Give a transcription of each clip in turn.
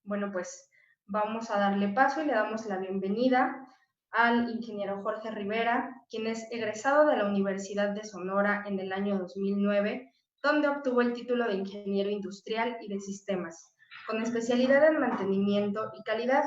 Bueno, pues vamos a darle paso y le damos la bienvenida al ingeniero Jorge Rivera, quien es egresado de la Universidad de Sonora en el año 2009, donde obtuvo el título de ingeniero industrial y de sistemas, con especialidad en mantenimiento y calidad.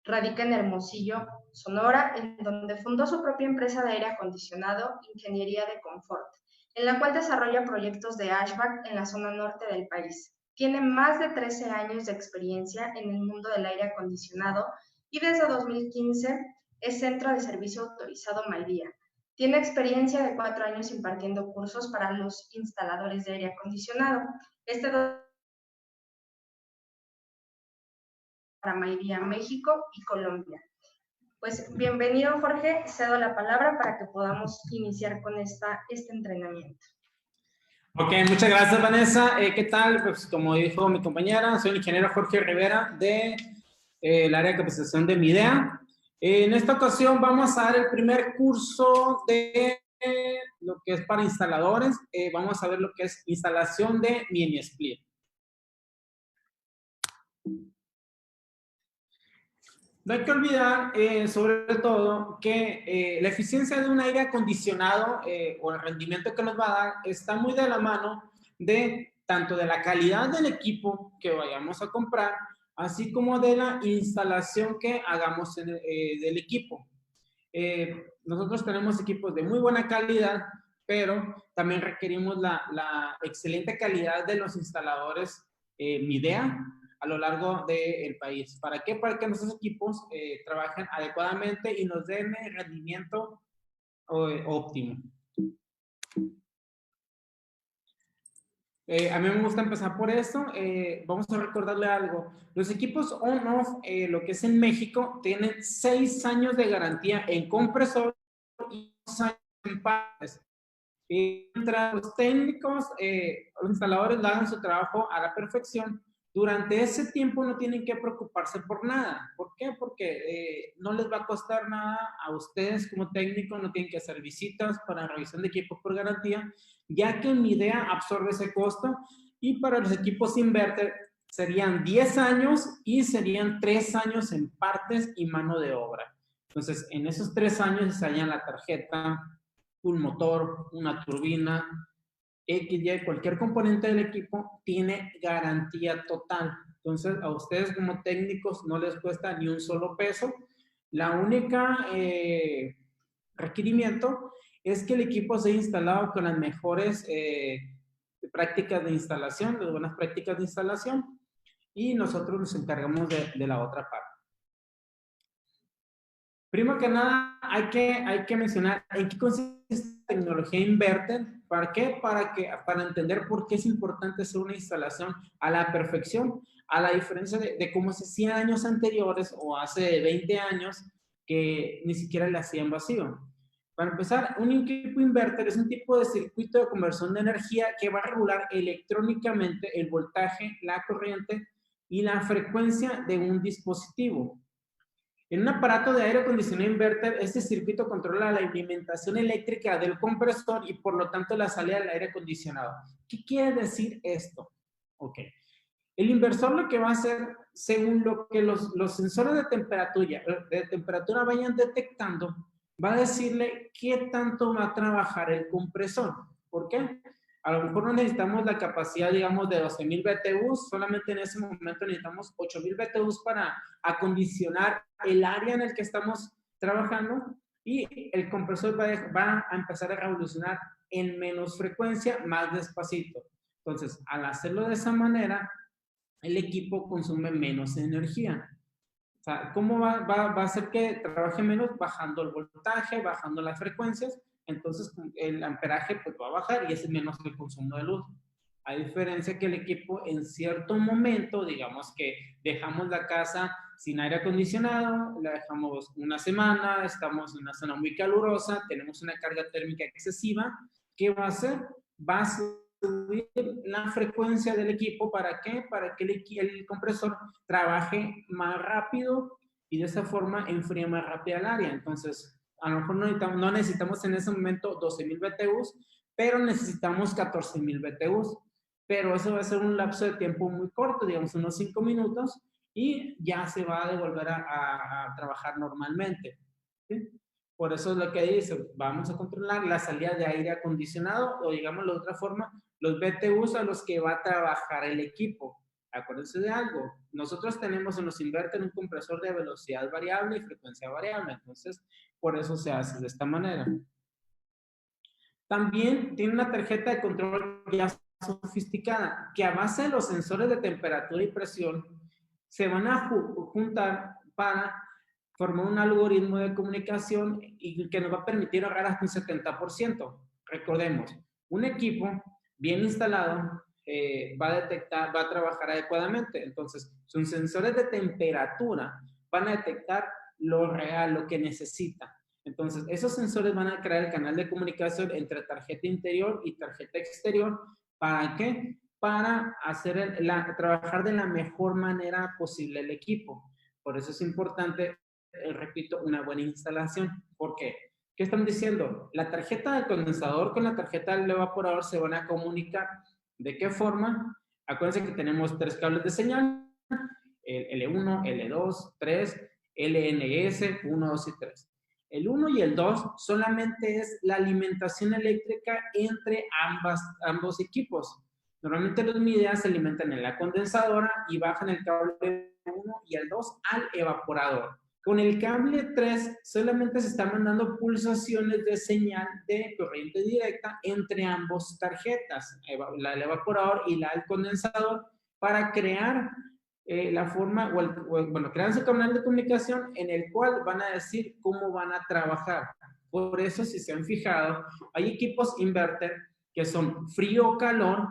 Radica en Hermosillo, Sonora, en donde fundó su propia empresa de aire acondicionado, Ingeniería de Confort, en la cual desarrolla proyectos de HVAC en la zona norte del país. Tiene más de 13 años de experiencia en el mundo del aire acondicionado y desde 2015 es centro de servicio autorizado Maidía. Tiene experiencia de 4 años impartiendo cursos para los instaladores de aire acondicionado. Para Maidía, México y Colombia. Pues bienvenido, Jorge. Cedo la palabra para que podamos iniciar con este entrenamiento. Ok, muchas gracias, Vanessa. ¿Qué tal? Pues como dijo mi compañera, soy el ingeniero Jorge Rivera de el área de capacitación de Midea. En esta ocasión vamos a dar el primer curso de lo que es para instaladores. Vamos a ver lo que es instalación de mini split. No hay que olvidar, sobre todo, que la eficiencia de un aire acondicionado o el rendimiento que nos va a dar está muy de la mano de tanto de la calidad del equipo que vayamos a comprar, así como de la instalación que hagamos del equipo. Nosotros tenemos equipos de muy buena calidad, pero también requerimos la excelente calidad de los instaladores Midea a lo largo del país. ¿Para qué? Para que nuestros equipos trabajen adecuadamente y nos den el rendimiento óptimo. A mí me gusta empezar por esto. Vamos a recordarle algo. Los equipos on-off, lo que es en México, tienen 6 años de garantía en compresor y 2 años en partes. Mientras los técnicos, los instaladores hagan su trabajo a la perfección, durante ese tiempo no tienen que preocuparse por nada. ¿Por qué? Porque no les va a costar nada a ustedes como técnicos, no tienen que hacer visitas para revisión de equipos por garantía, ya que Midea absorbe ese costo, y para los equipos inverter serían 10 años y serían 3 años en partes y mano de obra. Entonces, en esos 3 años se hallan la tarjeta, un motor, una turbina, XY, cualquier componente del equipo tiene garantía total. Entonces, a ustedes como técnicos no les cuesta ni un solo peso. La única requerimiento es que el equipo sea instalado con las mejores prácticas de instalación, las buenas prácticas de instalación, y nosotros nos encargamos de la otra parte. Primero que nada, hay que mencionar en qué consiste esta tecnología inverter. ¿Para qué? Para entender por qué es importante hacer una instalación a la perfección, a la diferencia de cómo hace 100 años anteriores o hace 20 años que ni siquiera le hacían vacío. Para empezar, un equipo inverter es un tipo de circuito de conversión de energía que va a regular electrónicamente el voltaje, la corriente y la frecuencia de un dispositivo. En un aparato de aire acondicionado inverter, este circuito controla la alimentación eléctrica del compresor y por lo tanto la salida del aire acondicionado. ¿Qué quiere decir esto? Ok. El inversor lo que va a hacer, según lo que los sensores de temperatura vayan detectando, va a decirle qué tanto va a trabajar el compresor. ¿Por qué? A lo mejor no necesitamos la capacidad, digamos, de 12,000 BTUs, solamente en ese momento necesitamos 8,000 BTUs para acondicionar el área en el que estamos trabajando, y el compresor va a empezar a revolucionar en menos frecuencia, más despacito. Entonces, al hacerlo de esa manera, el equipo consume menos energía. O sea, ¿cómo va a hacer que trabaje menos? Bajando el voltaje, bajando las frecuencias. Entonces, el amperaje pues, va a bajar y es menos el consumo de luz. A diferencia que el equipo en cierto momento, digamos que dejamos la casa sin aire acondicionado, la dejamos una semana, estamos en una zona muy calurosa, tenemos una carga térmica excesiva, ¿qué va a hacer? Va a subir la frecuencia del equipo. ¿Para qué? Para que el compresor trabaje más rápido y de esa forma enfríe más rápido el área. Entonces, a lo mejor no necesitamos en ese momento 12,000 BTUs, pero necesitamos 14,000 BTUs. Pero eso va a ser un lapso de tiempo muy corto, digamos unos 5 minutos, y ya se va a devolver a trabajar normalmente. ¿Sí? Por eso es lo que dice, vamos a controlar la salida de aire acondicionado o digámoslo de otra forma, los BTUs a los que va a trabajar el equipo. Acuérdense de algo, nosotros tenemos en los inverter un compresor de velocidad variable y frecuencia variable, entonces por eso se hace de esta manera. También tiene una tarjeta de control ya sofisticada, que a base de los sensores de temperatura y presión se van a juntar para formar un algoritmo de comunicación y que nos va a permitir ahorrar hasta un 70%. Recordemos, un equipo bien instalado va a detectar, va a trabajar adecuadamente. Entonces, sus sensores de temperatura van a detectar lo real, lo que necesita. Entonces, esos sensores van a crear el canal de comunicación entre tarjeta interior y tarjeta exterior. ¿Para qué? Para hacer trabajar de la mejor manera posible el equipo. Por eso es importante, repito, una buena instalación. ¿Por qué? ¿Qué están diciendo? La tarjeta del condensador con la tarjeta del evaporador se van a comunicar. ¿De qué forma? Acuérdense que tenemos 3 cables de señal, el L1, L2, 3, LNS, 1, 2 y 3. El 1 y el 2 solamente es la alimentación eléctrica entre ambos equipos. Normalmente los MIDIA se alimentan en la condensadora y bajan el cable 1 y el 2 al evaporador. Con el cable 3 solamente se están mandando pulsaciones de señal de corriente directa entre ambas tarjetas, la del evaporador y la del condensador, para crear la forma, bueno, crean su canal de comunicación en el cual van a decir cómo van a trabajar. Por eso, si se han fijado, hay equipos inverter que son frío o calor,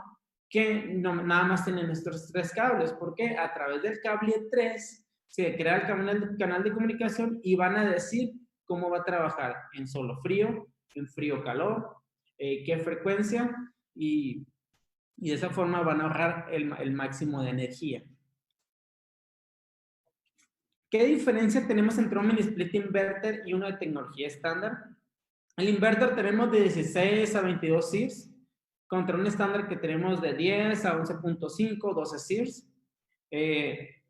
que no, nada más tienen estos 3 cables, porque a través del cable 3 se crea el canal de comunicación y van a decir cómo va a trabajar en solo frío, en frío calor, qué frecuencia, y de esa forma van a ahorrar el máximo de energía. ¿Qué diferencia tenemos entre un mini split inverter y uno de tecnología estándar? El inverter tenemos de 16 a 22 SIRS, contra un estándar que tenemos de 10 a 11.5, 12 SIRS.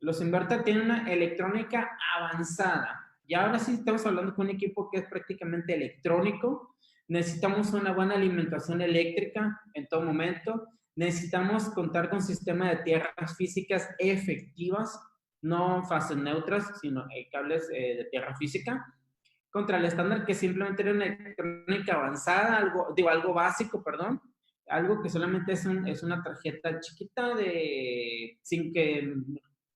Los inverter tienen una electrónica avanzada. Y ahora sí estamos hablando con un equipo que es prácticamente electrónico. Necesitamos una buena alimentación eléctrica en todo momento. Necesitamos contar con sistema de tierras físicas efectivas, no fases neutras, sino cables de tierra física, contra el estándar que simplemente era una electrónica avanzada, algo básico, perdón, algo que solamente es una tarjeta chiquita sin que,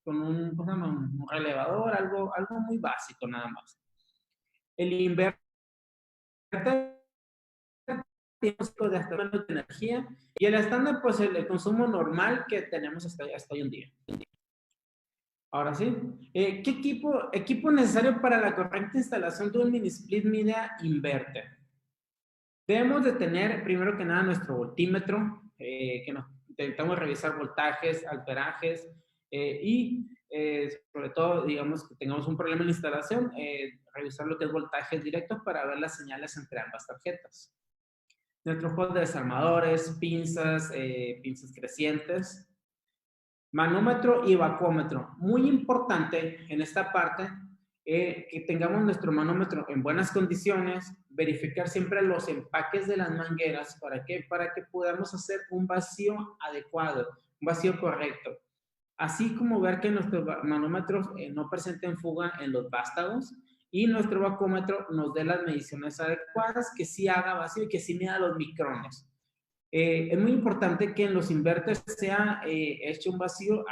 con un relevador, algo muy básico nada más. El inverter tiene un ciclo de hasta menos de energía y el estándar, pues el consumo normal que tenemos hasta hoy en día. Ahora sí, ¿qué equipo necesario para la correcta instalación de un mini split media inverter? Debemos de tener, primero que nada, nuestro voltímetro, que nos intentamos revisar voltajes, amperajes, y sobre todo, digamos, que tengamos un problema en la instalación, revisar lo que es voltajes directos para ver las señales entre ambas tarjetas. Nuestro juego de desarmadores, pinzas crecientes, manómetro y vacúometro. Muy importante en esta parte que tengamos nuestro manómetro en buenas condiciones, verificar siempre los empaques de las mangueras. ¿Para qué? Para que podamos hacer un vacío adecuado, un vacío correcto. Así como ver que nuestros manómetros no presenten fuga en los vástagos y nuestro vacúometro nos dé las mediciones adecuadas, que sí haga vacío y que sí mida los micrones. Es muy importante que en los inverters sea hecho un vacío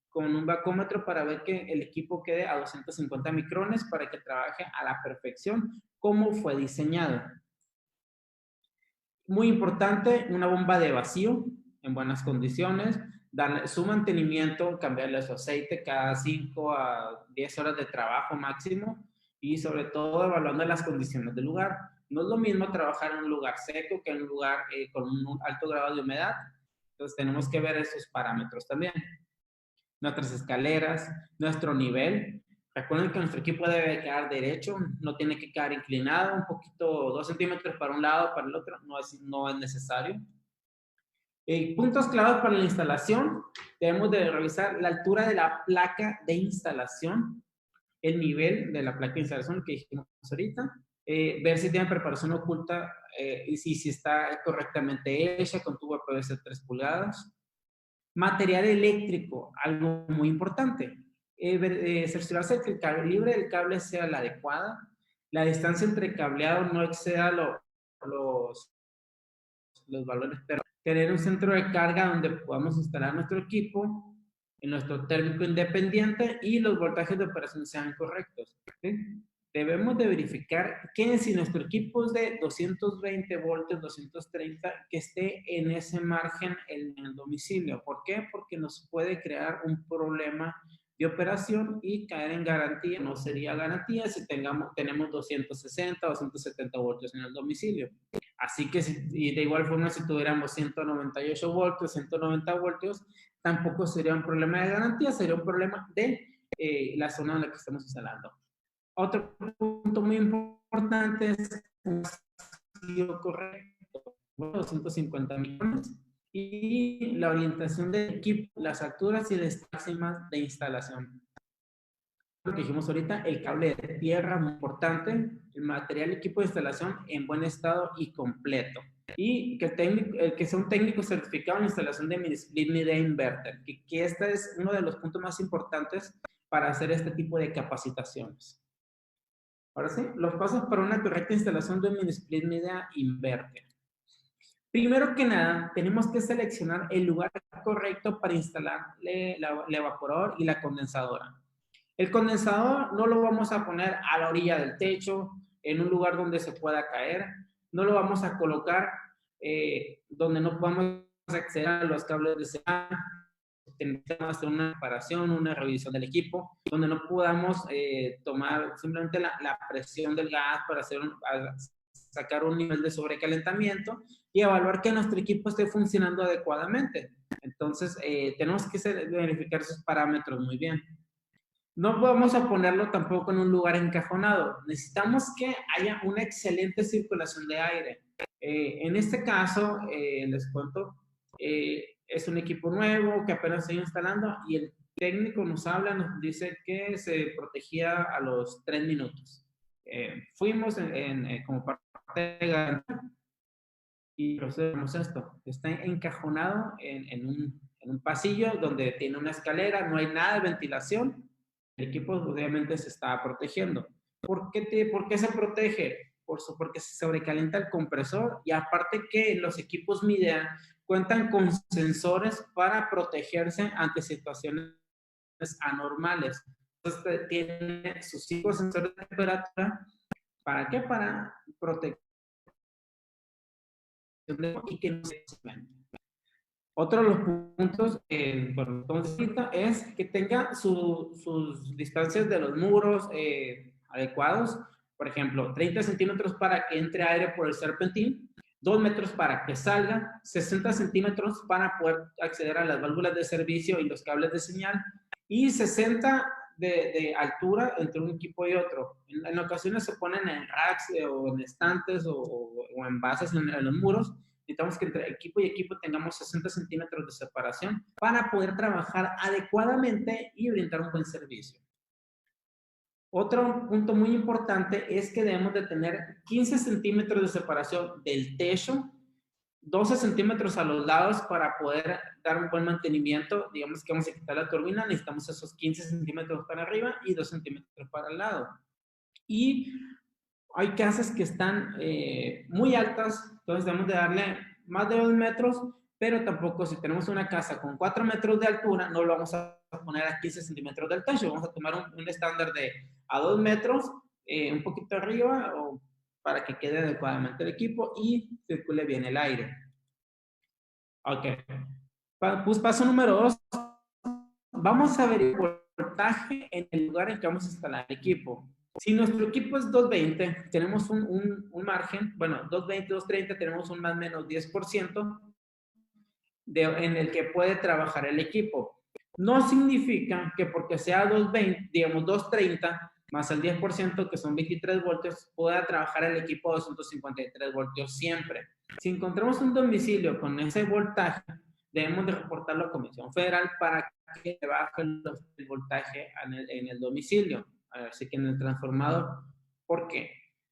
con un vacúometro para ver que el equipo quede a 250 micrones para que trabaje a la perfección como fue diseñado. Muy importante, una bomba de vacío en buenas condiciones, darle su mantenimiento, cambiarle su aceite cada 5 a 10 horas de trabajo máximo y sobre todo evaluando las condiciones del lugar. No es lo mismo trabajar en un lugar seco que en un lugar con un alto grado de humedad. Entonces tenemos que ver esos parámetros también. Nuestras escaleras, nuestro nivel. Recuerden que nuestro equipo debe quedar derecho, no tiene que quedar inclinado, un poquito, 2 centímetros para un lado, para el otro, no es necesario. Puntos claves para la instalación. Debemos de revisar la altura de la placa de instalación, el nivel de la placa de instalación que dijimos ahorita, ver si tiene preparación oculta y si está correctamente hecha con tubo PVC 3 pulgadas. Material eléctrico, algo muy importante. Cerciorarse de que el calibre del cable sea la adecuada, la distancia entre cableado no exceda los valores, pero tener un centro de carga donde podamos instalar nuestro equipo, en nuestro térmico independiente y los voltajes de operación sean correctos. ¿Sí? Debemos de verificar que si nuestro equipo es de 220 voltios, 230, que esté en ese margen en el domicilio. ¿Por qué? Porque nos puede crear un problema de operación y caer en garantía. No sería garantía si tenemos 260 o 270 voltios en el domicilio. Así que, y de igual forma, si tuviéramos 198 voltios, 190 voltios, tampoco sería un problema de garantía, sería un problema de la zona en la que estamos instalando. Otro punto muy importante es un vacío correcto, 250 millones, y la orientación del equipo, las alturas y las máximas de instalación. Lo que dijimos ahorita, el cable de tierra, muy importante, el material, equipo de instalación en buen estado y completo. Y que sea un técnico certificado en instalación de mini-split mid-A inverter, que este es uno de los puntos más importantes para hacer este tipo de capacitaciones. Ahora sí, los pasos para una correcta instalación de un mini-split mid-A inverter. Primero que nada, tenemos que seleccionar el lugar correcto para instalar el evaporador y la condensadora. El condensador no lo vamos a poner a la orilla del techo, en un lugar donde se pueda caer. No lo vamos a colocar donde no podamos acceder a los cables de señal. Tenemos que hacer una reparación, una revisión del equipo, donde no podamos tomar simplemente la presión del gas para sacar un nivel de sobrecalentamiento y evaluar que nuestro equipo esté funcionando adecuadamente. Entonces, tenemos que verificar esos parámetros muy bien. No vamos a ponerlo tampoco en un lugar encajonado. Necesitamos que haya una excelente circulación de aire. En este caso, les cuento, es un equipo nuevo que apenas estoy instalando y el técnico nos habla, nos dice que se protegía a los 3 minutos. Fuimos como parte de garantía y procedemos esto. Está encajonado en un pasillo donde tiene una escalera, no hay nada de ventilación. El equipo obviamente se está protegiendo. ¿Por qué se protege? Porque se sobrecalienta el compresor y aparte que los equipos MIDEA cuentan con sensores para protegerse ante situaciones anormales. Entonces tiene sus 5 sensores de temperatura. ¿Para qué? Para proteger y que no se expande. Otro de los puntos es que tenga sus distancias de los muros adecuados. Por ejemplo, 30 centímetros para que entre aire por el serpentín, 2 metros para que salga, 60 centímetros para poder acceder a las válvulas de servicio y los cables de señal, y 60 de altura entre un equipo y otro. En ocasiones se ponen en racks o en estantes o en bases en los muros. Necesitamos que entre equipo y equipo tengamos 60 centímetros de separación para poder trabajar adecuadamente y brindar un buen servicio. Otro punto muy importante es que debemos de tener 15 centímetros de separación del techo, 12 centímetros a los lados para poder dar un buen mantenimiento. Digamos que vamos a quitar la turbina, necesitamos esos 15 centímetros para arriba y 2 centímetros para el lado. Y hay casas que están muy altas, entonces debemos de darle más de 2 metros, pero tampoco si tenemos una casa con 4 metros de altura, no lo vamos a poner a 15 centímetros del techo, vamos a tomar un estándar de a 2 metros, un poquito arriba, para que quede adecuadamente el equipo y circule bien el aire. Ok. Pues paso número 2. Vamos a ver el voltaje en el lugar en que vamos a instalar el equipo. Si nuestro equipo es 220, tenemos un margen, bueno, 220, 230, tenemos un más o menos 10% en el que puede trabajar el equipo. No significa que porque sea 220, digamos 230, más el 10%, que son 23 voltios, pueda trabajar el equipo a 253 voltios siempre. Si encontramos un domicilio con ese voltaje, debemos de reportarlo a Comisión Federal para que baje el voltaje en el domicilio, así que en el transformador. ¿Por qué?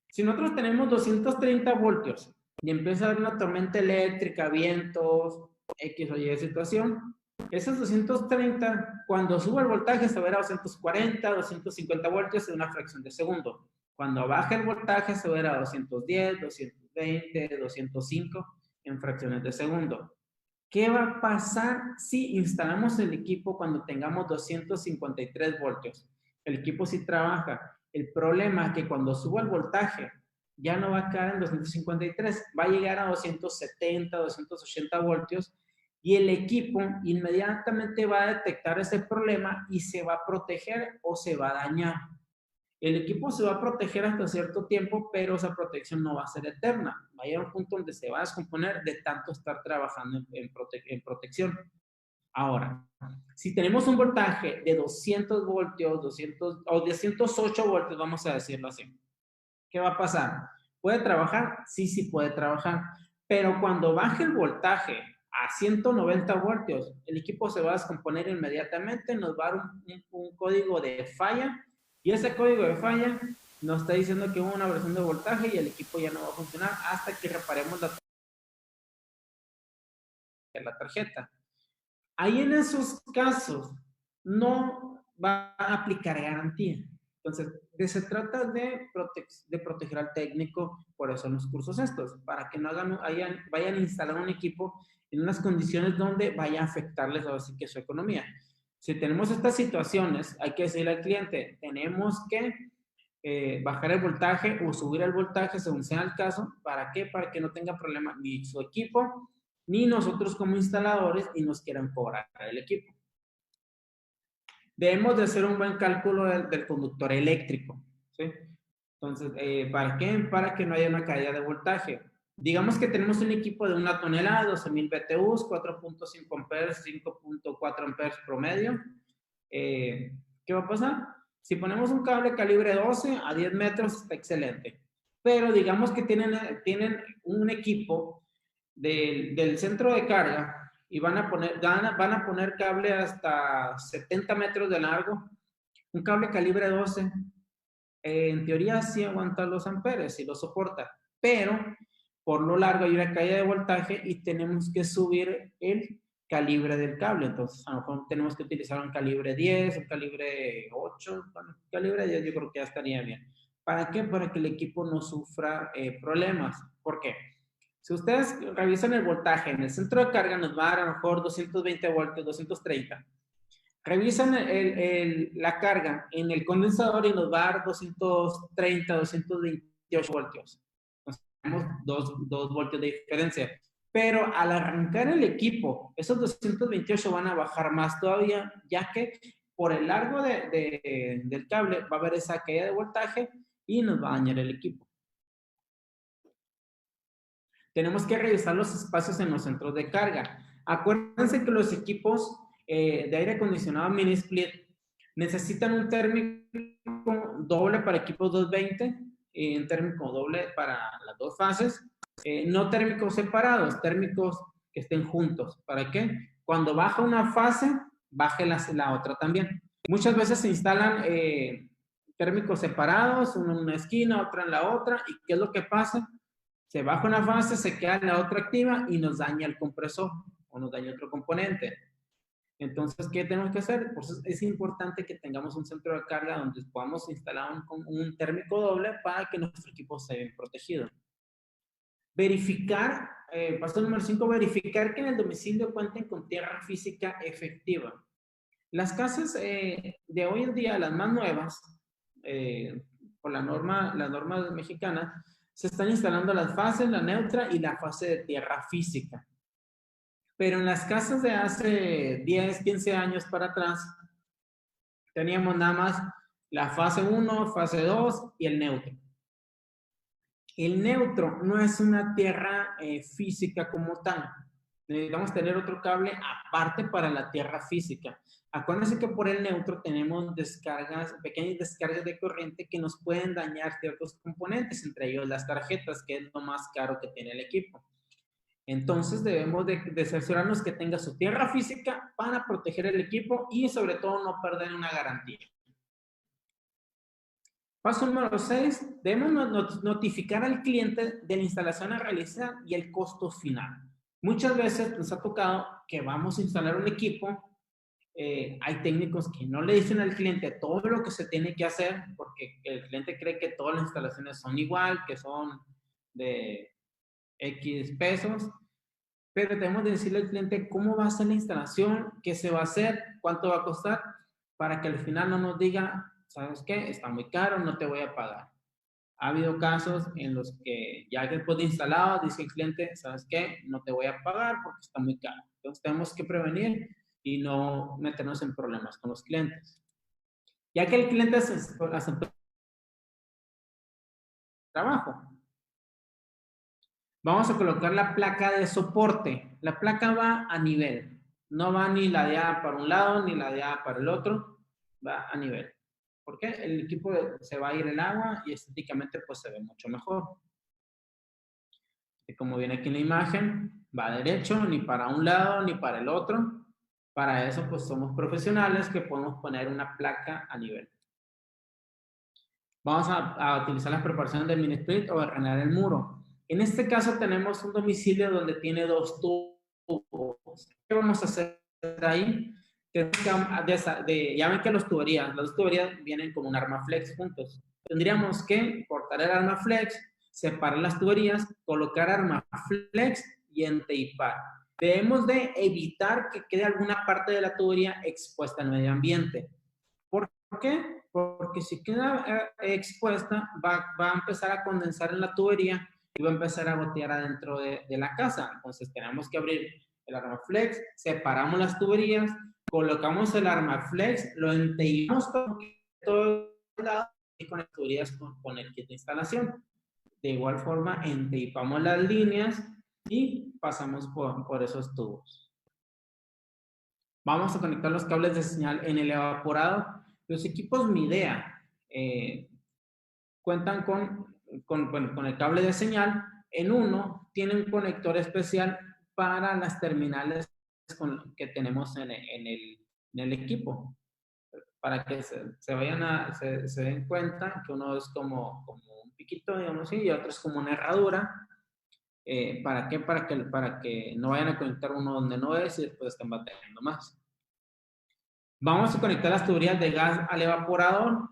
Si nosotros tenemos 230 voltios y empieza a haber una tormenta eléctrica, vientos, X o Y situación, esos 230, cuando sube el voltaje, se verá a 240, 250 voltios en una fracción de segundo. Cuando baja el voltaje, se verá a 210, 220, 205 en fracciones de segundo. ¿Qué va a pasar si instalamos el equipo cuando tengamos 253 voltios? El equipo sí trabaja. El problema es que cuando suba el voltaje, ya no va a quedar en 253, va a llegar a 270, 280 voltios y el equipo inmediatamente va a detectar ese problema y se va a proteger o se va a dañar. El equipo se va a proteger hasta cierto tiempo, pero esa protección no va a ser eterna. Va a llegar un punto donde se va a descomponer de tanto estar trabajando en protección. Ahora, si tenemos un voltaje de 200 voltios, 200 o 208 voltios, vamos a decirlo así, ¿qué va a pasar? ¿Puede trabajar? Sí, sí puede trabajar. Pero cuando baje el voltaje a 190 voltios, el equipo se va a descomponer inmediatamente, nos va a dar un código de falla y ese código de falla nos está diciendo que hubo una versión de voltaje y el equipo ya no va a funcionar hasta que reparemos la tarjeta. Ahí en esos casos no va a aplicar garantía. Entonces, se trata de proteger al técnico, por eso los cursos estos, para que no vayan a instalar un equipo en unas condiciones donde vaya a afectarles así que su economía. Si tenemos estas situaciones, hay que decirle al cliente, tenemos que bajar el voltaje o subir el voltaje según sea el caso. ¿Para qué? Para que no tenga problema ni su equipo, ni nosotros como instaladores y nos quieran cobrar el equipo. Debemos de hacer un buen cálculo del conductor eléctrico, ¿sí? Entonces, ¿para qué? Para que no haya una caída de voltaje. Digamos que tenemos un equipo de 1 tonelada, 12,000 BTUs, 4.5 amperes, 5.4 amperes promedio. ¿Qué va a pasar? Si ponemos un cable calibre 12 a 10 metros, está excelente. Pero digamos que tienen un equipo del centro de carga y van a poner cable hasta 70 metros de largo, un cable calibre 12, en teoría sí aguanta los amperes, sí lo soporta, pero por lo largo hay una caída de voltaje y tenemos que subir el calibre del cable. Entonces, a lo mejor tenemos que utilizar un calibre 10, un calibre 8, bueno, calibre 10 yo creo que ya estaría bien. ¿Para qué? Para que el equipo no sufra problemas. ¿Por qué? Si ustedes revisan el voltaje en el centro de carga, nos va a dar a lo mejor 220 voltios, 230. Revisan la carga en el condensador y nos va a dar 230, 228 voltios. Tenemos 2 voltios de diferencia. Pero al arrancar el equipo, esos 228 van a bajar más todavía, ya que por el largo del cable va a haber esa caída de voltaje y nos va a dañar el equipo. Tenemos que revisar los espacios en los centros de carga. Acuérdense que los equipos de aire acondicionado mini split necesitan un térmico doble para equipos 220 y un térmico doble para las dos fases. No térmicos separados, térmicos que estén juntos. ¿Para qué? Cuando baja una fase, baje la otra también. Muchas veces se instalan térmicos separados, uno en una esquina, otra en la otra. ¿Y qué es lo que pasa? Se baja una fase, se queda la otra activa y nos daña el compresor o nos daña otro componente. Entonces, ¿qué tenemos que hacer? Pues es importante que tengamos un centro de carga donde podamos instalar un térmico doble para que nuestro equipo esté bien protegido. Verificar, paso número 5, verificar que en el domicilio cuenten con tierra física efectiva. Las casas de hoy en día, las más nuevas, por las normas mexicanas, se están instalando las fases, la neutra y la fase de tierra física. Pero en las casas de hace 10, 15 años para atrás, teníamos nada más la fase 1, fase 2 y el neutro. El neutro no es una tierra física como tal. Necesitamos tener otro cable aparte para la tierra física. Acuérdense que por el neutro tenemos pequeñas descargas de corriente que nos pueden dañar ciertos componentes, entre ellos las tarjetas, que es lo más caro que tiene el equipo. Entonces debemos de cerciorarnos que tenga su tierra física para proteger el equipo y sobre todo no perder una garantía. Paso número 6, debemos notificar al cliente de la instalación a realizar y el costo final. Muchas veces nos ha tocado que vamos a instalar un equipo, hay técnicos que no le dicen al cliente todo lo que se tiene que hacer porque el cliente cree que todas las instalaciones son igual, que son de X pesos, pero tenemos que decirle al cliente cómo va a ser la instalación, qué se va a hacer, cuánto va a costar, para que al final no nos diga, ¿sabes qué? Está muy caro, no te voy a pagar. Ha habido casos en los que ya después de instalado dice el cliente, ¿sabes qué? No te voy a pagar porque está muy caro. Entonces tenemos que prevenir y no meternos en problemas con los clientes. Ya que el cliente hace trabajo, vamos a colocar la placa de soporte. La placa va a nivel. No va ni la de A para un lado ni la de A para el otro. Va a nivel. ¿Por qué? El equipo se va a ir el agua y estéticamente pues se ve mucho mejor. Y como viene aquí en la imagen, va derecho, ni para un lado ni para el otro. Para eso pues somos profesionales que podemos poner una placa a nivel. Vamos a utilizar las preparaciones de mini split o de rellenar el muro. En este caso tenemos un domicilio donde tiene 2 tubos. ¿Qué vamos a hacer ahí? Ya ven que las 2 tuberías vienen con un Armaflex juntos. Tendríamos que cortar el Armaflex, separar las tuberías, colocar Armaflex y enteipar. Debemos de evitar que quede alguna parte de la tubería expuesta al medio ambiente. ¿Por qué? Porque si queda expuesta, va a empezar a condensar en la tubería y va a empezar a gotear adentro de la casa. Entonces tenemos que abrir el Armaflex, separamos las tuberías, colocamos el Armaflex, lo enteillamos todo el lado y con las tuberías con el kit de instalación. De igual forma, enteipamos las líneas y pasamos por esos tubos. Vamos a conectar los cables de señal en el evaporado. Los equipos Midea cuentan con el cable de señal. En uno tiene un conector especial para las terminales que tenemos en el equipo. Para que se den cuenta que uno es como un piquito, digamos así, y otro es como una herradura. ¿Para qué? Para que no vayan a conectar uno donde no es y después estén batallando más. Vamos a conectar las tuberías de gas al evaporador.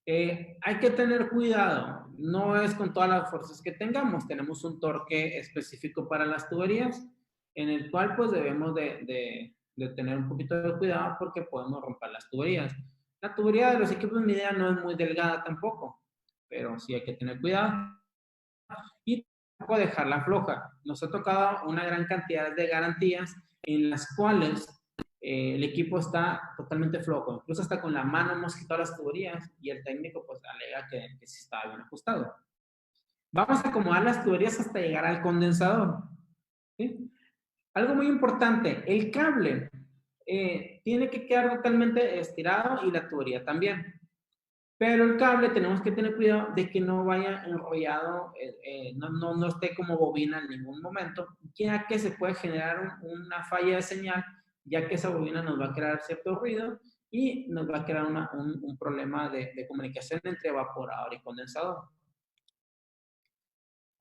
Hay que tener cuidado, no es con todas las fuerzas que tengamos, tenemos un torque específico para las tuberías, en el cual pues debemos de tener un poquito de cuidado porque podemos romper las tuberías. La tubería de los equipos Midea no es muy delgada tampoco, pero sí hay que tener cuidado y tampoco dejarla floja. Nos ha tocado una gran cantidad de garantías en las cuales el equipo está totalmente flojo, incluso hasta con la mano hemos quitado las tuberías y el técnico pues alega que sí está bien ajustado. Vamos a acomodar las tuberías hasta llegar al condensador. ¿Sí? Algo muy importante, el cable tiene que quedar totalmente estirado y la tubería también. Pero el cable tenemos que tener cuidado de que no vaya enrollado, no esté como bobina en ningún momento, ya que se puede generar una falla de señal, ya que esa bobina nos va a crear cierto ruido y nos va a crear un problema de comunicación entre evaporador y condensador.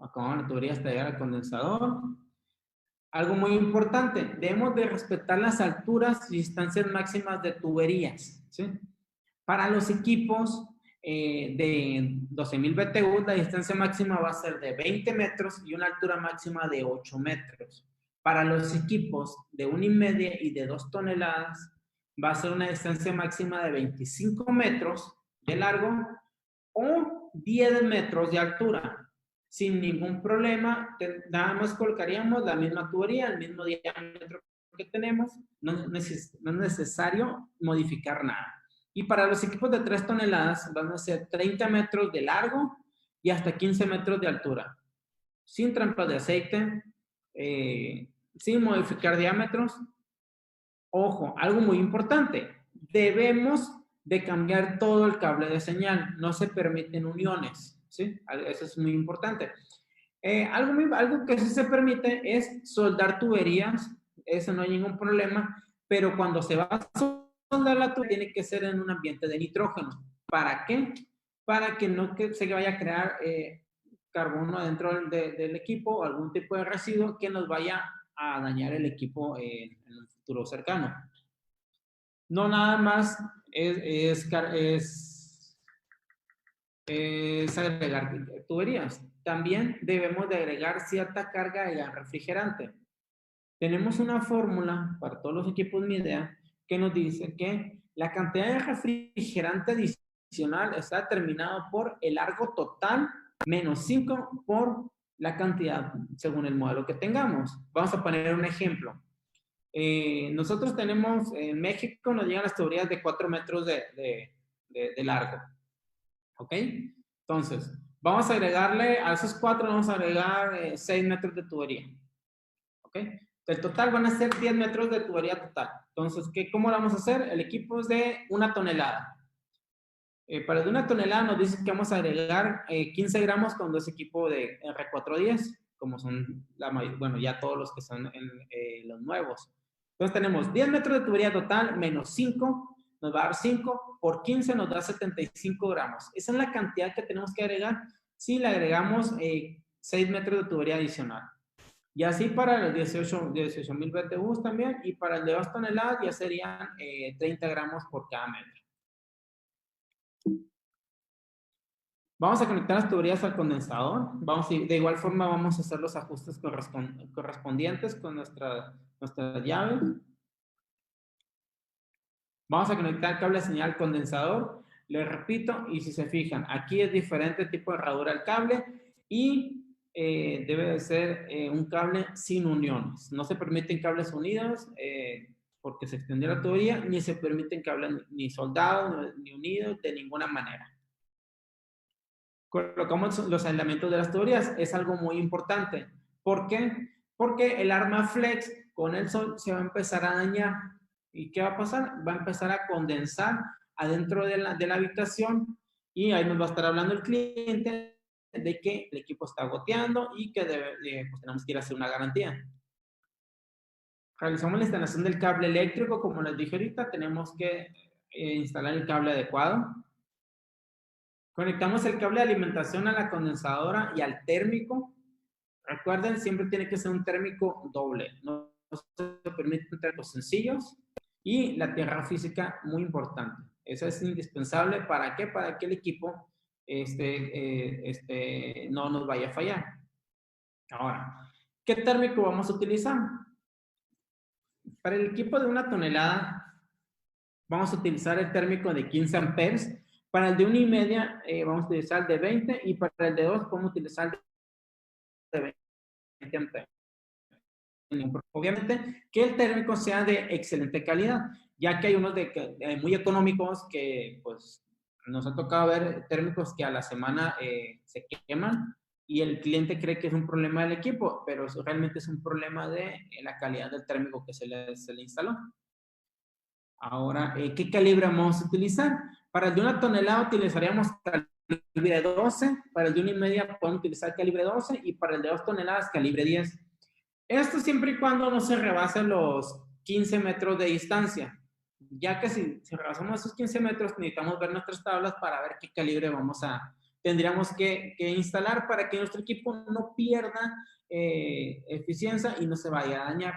Acabamos la tubería hasta llegar al condensador. Algo muy importante, debemos de respetar las alturas y distancias máximas de tuberías, ¿sí? Para los equipos de 12.000 BTU, la distancia máxima va a ser de 20 metros y una altura máxima de 8 metros. Para los equipos de 1,5 y de 2 toneladas, va a ser una distancia máxima de 25 metros de largo o 10 metros de altura. Sin ningún problema, nada más colocaríamos la misma tubería, el mismo diámetro que tenemos, no es necesario modificar nada. Y para los equipos de 3 toneladas van a ser 30 metros de largo y hasta 15 metros de altura. Sin trampas de aceite, sin modificar diámetros. Ojo, algo muy importante, debemos de cambiar todo el cable de señal, no se permiten uniones, ¿sí? Eso es muy importante. Algo que sí se permite es soldar tuberías, eso no hay ningún problema, pero cuando se va a soldar la tubería tiene que ser en un ambiente de nitrógeno. ¿Para qué? Para que no se vaya a crear carbono adentro del equipo o algún tipo de residuo que nos vaya a dañar el equipo en un futuro cercano. No nada más es agregar tuberías. También debemos de agregar cierta carga de gas refrigerante. Tenemos una fórmula para todos los equipos Midea que nos dice que la cantidad de refrigerante adicional está determinado por el largo total menos 5 por la cantidad según el modelo que tengamos. Vamos a poner un ejemplo. Nosotros tenemos, en México nos llegan las tuberías de 4 metros de largo. ¿Ok? Entonces, vamos a agregarle a esos 4, vamos a agregar 6 metros de tubería. ¿Ok? El total van a ser 10 metros de tubería total. Entonces, ¿cómo lo vamos a hacer? El equipo es de 1 tonelada. Para de 1 tonelada nos dice que vamos a agregar 15 gramos con dos equipos de R410, como son bueno, ya todos los que son los nuevos. Entonces tenemos 10 metros de tubería total menos 5, nos va a dar 5, por 15 nos da 75 gramos. Esa es la cantidad que tenemos que agregar si le agregamos 6 metros de tubería adicional. Y así para los 18,000 BTUs también, y para el de 2 toneladas ya serían 30 gramos por cada metro. Vamos a conectar las tuberías al condensador. De igual forma vamos a hacer los ajustes correspondientes con nuestras llaves. Vamos a conectar el cable de señal al condensador. Les repito, y si se fijan, aquí es diferente tipo de herradura del cable y debe de ser un cable sin uniones. No se permiten cables unidos porque se extendió la tubería, ni se permiten cables ni soldados ni unidos de ninguna manera. Colocamos los aislamientos de las tuberías. Es algo muy importante. ¿Por qué? Porque el arma flex con el sol se va a empezar a dañar. ¿Y qué va a pasar? Va a empezar a condensar adentro de la habitación y ahí nos va a estar hablando el cliente de que el equipo está goteando y que pues tenemos que ir a hacer una garantía. Realizamos la instalación del cable eléctrico. Como les dije ahorita, tenemos que instalar el cable adecuado. Conectamos el cable de alimentación a la condensadora y al térmico. Recuerden, siempre tiene que ser un térmico doble. No se permiten térmicos sencillos. Y la tierra física, muy importante. Eso es indispensable. ¿Para qué? Para que el equipo no nos vaya a fallar. Ahora, ¿qué térmico vamos a utilizar? Para el equipo de 1 tonelada, vamos a utilizar el térmico de 15 amperes. Para el de 1,5 vamos a utilizar el de 20 y para el de 2 podemos utilizar el de 20 amperes. Obviamente que el térmico sea de excelente calidad, ya que hay unos muy económicos que pues nos ha tocado ver térmicos que a la semana se queman y el cliente cree que es un problema del equipo, pero eso realmente es un problema de la calidad del térmico que se le instaló. Ahora, ¿qué calibre vamos a utilizar? Para el de 1 tonelada utilizaríamos calibre 12, para el de 1,5 podemos utilizar calibre 12 y para el de 2 toneladas calibre 10. Esto siempre y cuando no se rebasen los 15 metros de distancia, ya que si rebasamos esos 15 metros necesitamos ver nuestras tablas para ver qué calibre tendríamos que instalar para que nuestro equipo no pierda eficiencia y no se vaya a dañar.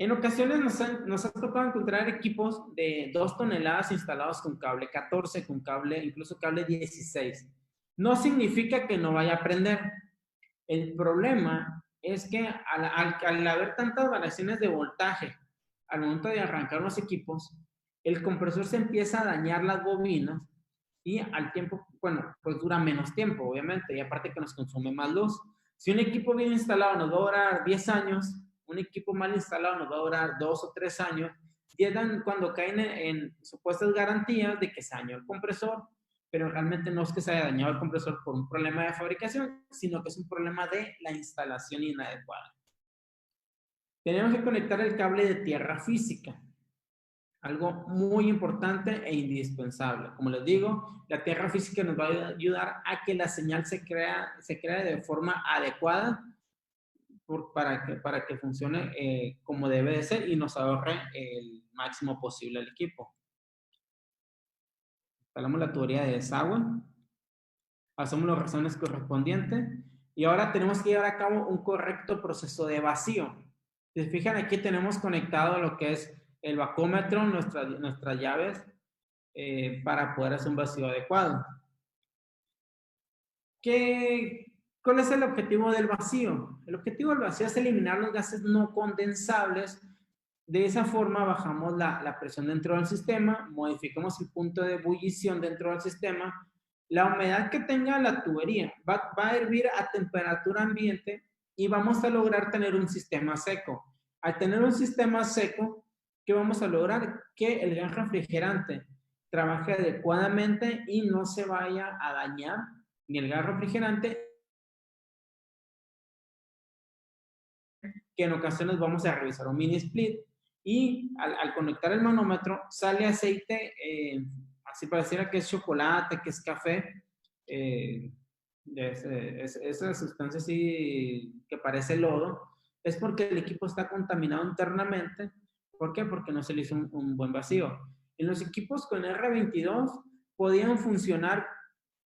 En ocasiones nos ha tocado encontrar equipos de 2 toneladas instalados con cable 14, incluso cable 16. No significa que no vaya a prender. El problema es que al haber tantas variaciones de voltaje, al momento de arrancar los equipos, el compresor se empieza a dañar las bobinas y al tiempo, bueno, pues dura menos tiempo, obviamente, y aparte que nos consume más luz. Si un equipo bien instalado nos va a durar 10 años, un equipo mal instalado nos va a durar 2 o 3 años, llegan cuando caen en supuestas garantías de que se dañó el compresor, pero realmente no es que se haya dañado el compresor por un problema de fabricación, sino que es un problema de la instalación inadecuada. Tenemos que conectar el cable de tierra física. Algo muy importante e indispensable. Como les digo, la tierra física nos va a ayudar a que la señal se crea de forma adecuada para que funcione como debe de ser y nos ahorre el máximo posible el equipo. Instalamos la tubería de desagüe, hacemos los razones correspondientes y ahora tenemos que llevar a cabo un correcto proceso de vacío. Si se fijan, aquí tenemos conectado lo que es el vacúmetro, nuestras llaves, para poder hacer un vacío adecuado. ¿Cuál es el objetivo del vacío? El objetivo del vacío es eliminar los gases no condensables. De esa forma bajamos la presión dentro del sistema, modificamos el punto de ebullición dentro del sistema. La humedad que tenga la tubería va a hervir a temperatura ambiente y vamos a lograr tener un sistema seco. Al tener un sistema seco, ¿qué vamos a lograr? Que el gas refrigerante trabaje adecuadamente y no se vaya a dañar ni el gas refrigerante, que en ocasiones vamos a revisar un mini split y al conectar el manómetro sale aceite, así pareciera que es chocolate, que es café, esa sustancia así que parece lodo, es porque el equipo está contaminado internamente. ¿Por qué? Porque no se le hizo un buen vacío. En los equipos con R22 podían funcionar,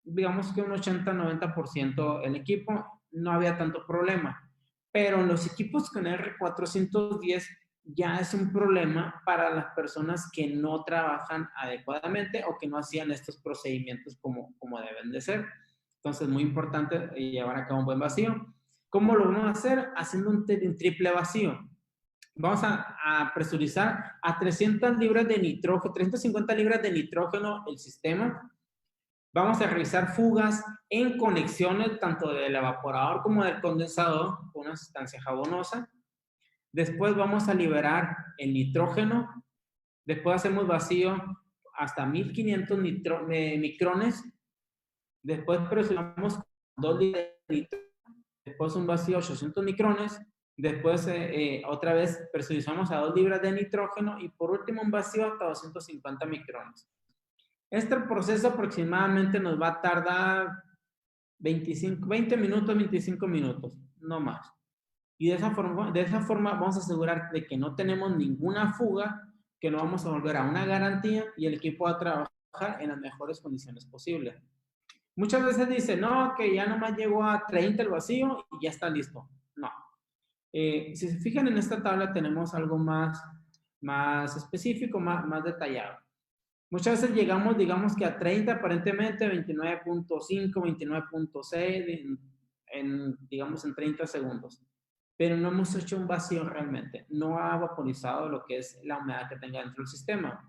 digamos que un 80-90% el equipo, no había tanto problema. Pero en los equipos con R410 ya es un problema para las personas que no trabajan adecuadamente o que no hacían estos procedimientos como deben de ser. Entonces, muy importante llevar a cabo un buen vacío. ¿Cómo lo vamos a hacer? Haciendo un triple vacío. Vamos a presurizar a 300 libras de nitrógeno, 350 libras de nitrógeno el sistema. Vamos a revisar fugas en conexiones tanto del evaporador como del condensador con una sustancia jabonosa. Después vamos a liberar el nitrógeno. Después hacemos vacío hasta 1500 micrones. Después presionamos 2 litros de nitrógeno. Después un vacío 800 micrones. Después otra vez presurizamos a 2 libras de nitrógeno. Y por último un vacío hasta 250 micrones. Este proceso aproximadamente nos va a tardar 20 minutos, 25 minutos, no más. Y de esa forma vamos a asegurar de que no tenemos ninguna fuga, que no vamos a volver a una garantía y el equipo va a trabajar en las mejores condiciones posibles. Muchas veces dicen, no, que ya nomás llegó a 30 el vacío y ya está listo. No. Si se fijan en esta tabla tenemos algo más específico, más detallado. Muchas veces llegamos, digamos que a 30, aparentemente 29.5, 29.6, digamos en 30 segundos. Pero no hemos hecho un vacío realmente. No ha vaporizado lo que es la humedad que tenga dentro del sistema.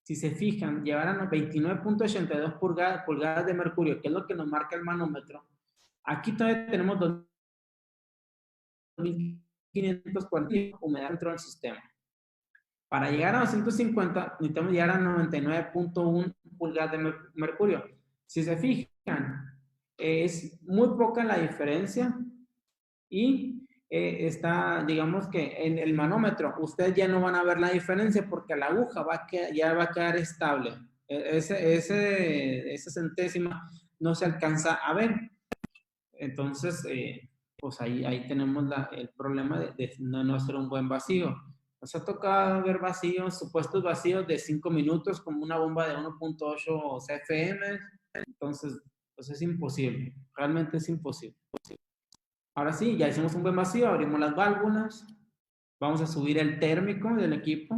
Si se fijan, llevarán a 29.82 pulgadas de mercurio, que es lo que nos marca el manómetro. Aquí todavía tenemos 2.540 humedad dentro del sistema. Para llegar a 250 necesitamos llegar a 99.1 pulgadas de mercurio. Si se fijan, es muy poca la diferencia y está, digamos que en el manómetro ustedes ya no van a ver la diferencia porque la aguja ya va a quedar estable. Esa centésima no se alcanza a ver. Entonces, pues ahí tenemos el problema de no hacer un buen vacío. Nos ha tocado ver vacíos, supuestos vacíos de 5 minutos como una bomba de 1.8 CFM. Entonces, pues es imposible. Realmente es imposible. Ahora sí, ya hicimos un buen vacío, abrimos las válvulas. Vamos a subir el térmico del equipo.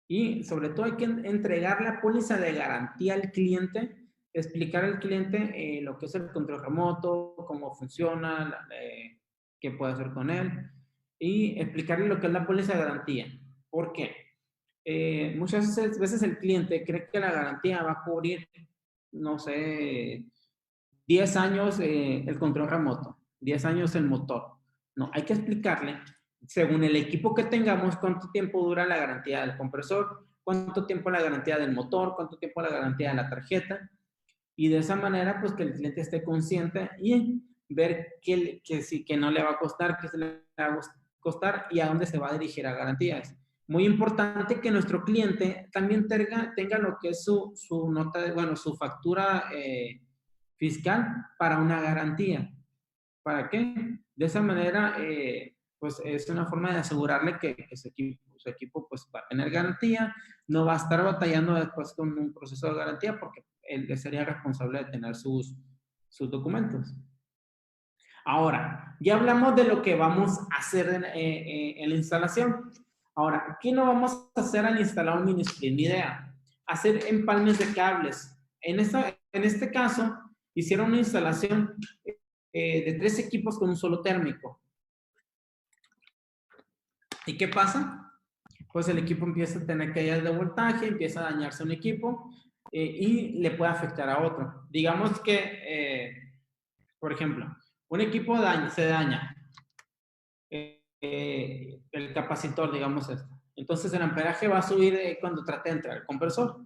Y sobre todo hay que entregar la póliza de garantía al cliente, explicar al cliente lo que es el control remoto, cómo funciona, qué puede hacer con él y explicarle lo que es la póliza de garantía. ¿Por qué? Muchas veces el cliente cree que la garantía va a cubrir, no sé, 10 años el control remoto, 10 años el motor. No, hay que explicarle, según el equipo que tengamos, cuánto tiempo dura la garantía del compresor, cuánto tiempo la garantía del motor, cuánto tiempo la garantía de la tarjeta. Y de esa manera, pues que el cliente esté consciente y ver que no le va a costar, que se le va a costar y a dónde se va a dirigir a garantías. Muy importante que nuestro cliente también tenga lo que es su nota, su factura fiscal para una garantía. ¿Para qué? De esa manera, pues es una forma de asegurarle que su equipo pues va a tener garantía, no va a estar batallando después con un proceso de garantía porque él sería responsable de tener sus documentos. Ahora, ya hablamos de lo que vamos a hacer en la instalación. Ahora, ¿qué no vamos a hacer al instalar un mini split? Mi idea, hacer empalmes de cables. En este caso, hicieron una instalación de 3 equipos con un solo térmico. ¿Y qué pasa? Pues el equipo empieza a tener caídas de voltaje, empieza a dañarse un equipo y le puede afectar a otro. Digamos que, por ejemplo, un equipo se daña, el capacitor, digamos esto. Entonces el amperaje va a subir cuando trate de entrar el compresor.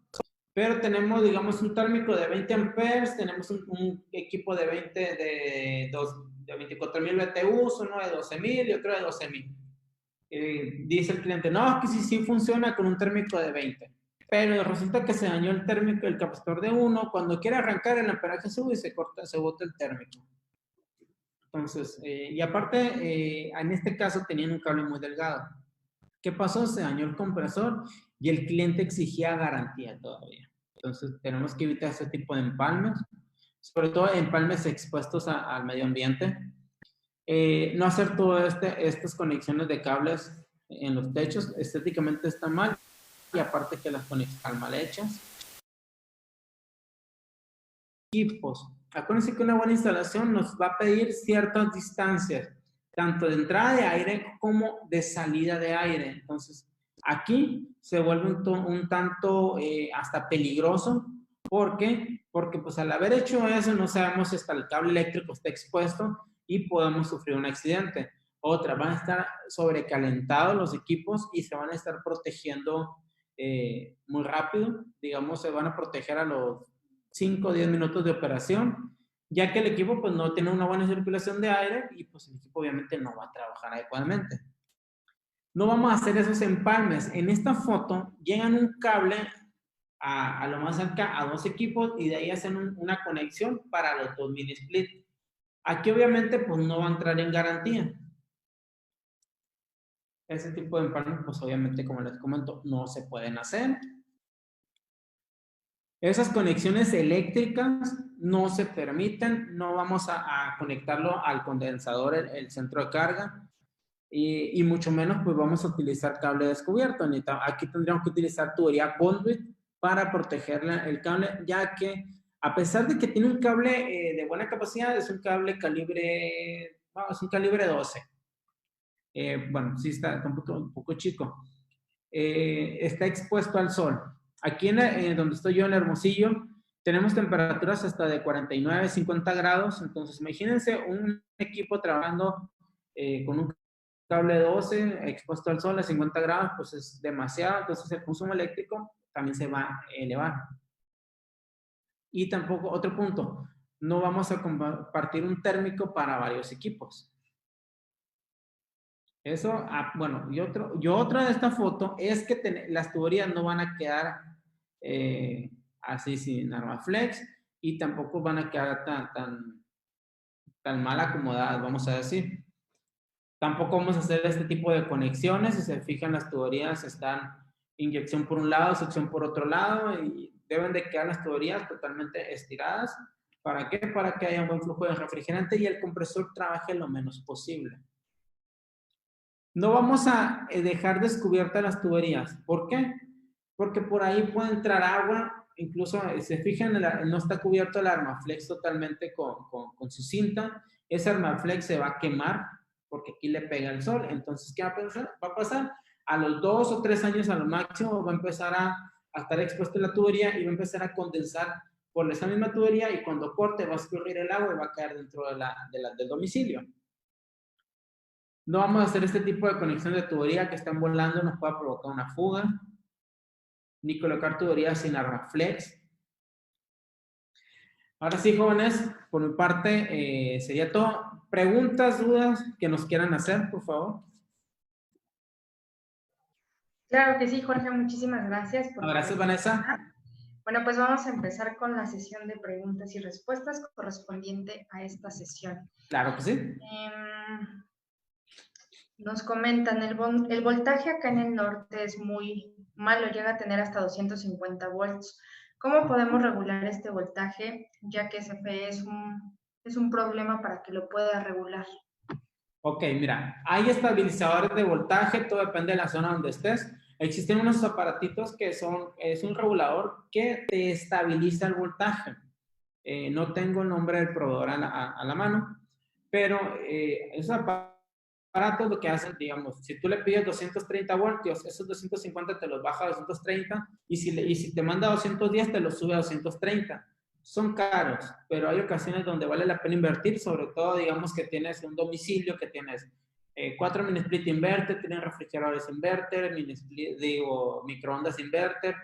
Pero tenemos, digamos, un térmico de 20 amperes, tenemos un equipo de 24,000 BTUs, uno de 12,000 y otro de 12,000. Dice el cliente, no, que sí funciona con un térmico de 20. Pero resulta que se dañó el térmico, el capacitor de 1. Cuando quiere arrancar, el amperaje sube y se bota el térmico. Entonces, y aparte, en este caso tenían un cable muy delgado. ¿Qué pasó? Se dañó el compresor y el cliente exigía garantía todavía. Entonces, tenemos que evitar ese tipo de empalmes, sobre todo empalmes expuestos al medio ambiente. No hacer todas estas conexiones de cables en los techos, estéticamente está mal, y aparte que las conexiones están mal hechas. Equipos. Acuérdense que una buena instalación nos va a pedir ciertas distancias, tanto de entrada de aire como de salida de aire. Entonces, aquí se vuelve un tanto hasta peligroso. ¿Por qué? Porque pues al haber hecho eso no sabemos si hasta el cable eléctrico está expuesto y podemos sufrir un accidente. Otra, van a estar sobrecalentados los equipos y se van a estar protegiendo muy rápido. Digamos, se van a proteger a los 5 o 10 minutos de operación, ya que el equipo pues no tiene una buena circulación de aire y pues el equipo obviamente no va a trabajar adecuadamente. No vamos a hacer esos empalmes. En esta foto llegan un cable a lo más cerca a 2 equipos y de ahí hacen una conexión para los 2 mini split. Aquí obviamente pues no va a entrar en garantía. Ese tipo de empalmes pues obviamente, como les comento, no se pueden hacer. Esas conexiones eléctricas no se permiten, no vamos a conectarlo al condensador, el centro de carga, y mucho menos pues vamos a utilizar cable descubierto. Aquí tendríamos que utilizar tubería conduit para proteger el cable, ya que a pesar de que tiene un cable de buena capacidad, es un cable calibre, es un calibre 12. Bueno, sí está un poco chico. Está expuesto al sol. Aquí donde estoy yo en Hermosillo, tenemos temperaturas hasta de 49, 50 grados. Entonces, imagínense un equipo trabajando con un cable 12 expuesto al sol a 50 grados, pues es demasiado. Entonces, el consumo eléctrico también se va a elevar. Y tampoco, otro punto, no vamos a compartir un térmico para varios equipos. Eso, bueno, y otra de esta foto es que las tuberías no van a quedar así sin Armaflex y tampoco van a quedar tan mal acomodadas, vamos a decir. Tampoco vamos a hacer este tipo de conexiones. Si se fijan, las tuberías están inyección por un lado, succión por otro lado, y deben de quedar las tuberías totalmente estiradas. ¿Para qué? Para que haya un buen flujo de refrigerante y el compresor trabaje lo menos posible. No vamos a dejar descubiertas las tuberías. ¿Por qué? Porque por ahí puede entrar agua. Incluso, se fijan, no está cubierto el Armaflex totalmente con su cinta. Ese Armaflex se va a quemar porque aquí le pega el sol. Entonces, ¿qué va a pasar? A los 2 o 3 años a lo máximo va a empezar a estar expuesta la tubería y va a empezar a condensar por esa misma tubería, y cuando corte va a escurrir el agua y va a caer dentro del domicilio. No vamos a hacer este tipo de conexión de tubería que están volando, nos puede provocar una fuga, ni colocar tuberías sin Armaflex. Ahora sí, jóvenes, por mi parte sería todo. ¿Preguntas, dudas que nos quieran hacer, por favor? Claro que sí, Jorge, muchísimas gracias por tu Gracias, Vanessa. respuesta. Bueno, pues vamos a empezar con la sesión de preguntas y respuestas correspondiente a esta sesión. Claro que sí. Nos comentan, el voltaje acá en el norte es muy malo, llega a tener hasta 250 volts. ¿Cómo podemos regular este voltaje, ya que SFE es un problema para que lo pueda regular? Ok, mira, hay estabilizadores de voltaje, todo depende de la zona donde estés. Existen unos aparatitos que es un regulador que te estabiliza el voltaje. No tengo el nombre del proveedor a la mano, pero esos aparatos lo que hacen, digamos, si tú le pides 230 voltios, esos 250 te los baja a 230 y si te manda 210 te los sube a 230. Son caros, pero hay ocasiones donde vale la pena invertir, sobre todo, digamos, que tienes un domicilio, que tienes 4 mini split inverter, tienes refrigeradores inverter, microondas inverter,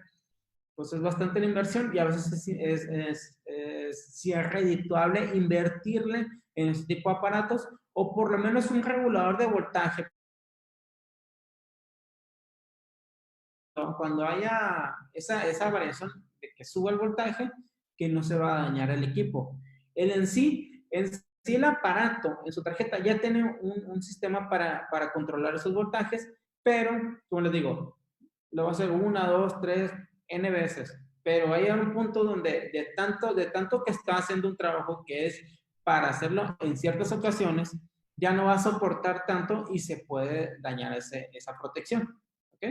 pues es bastante la inversión y a veces sí es redituable invertirle en este tipo de aparatos o por lo menos un regulador de voltaje. Cuando haya esa variación de que suba el voltaje, que no se va a dañar el equipo. En sí el aparato en su tarjeta ya tiene un sistema para controlar esos voltajes, pero, como les digo, lo va a hacer una, dos, tres, n veces. Pero hay un punto donde de tanto que está haciendo un trabajo que es para hacerlo en ciertas ocasiones, ya no va a soportar tanto y se puede dañar esa protección. ¿Ok?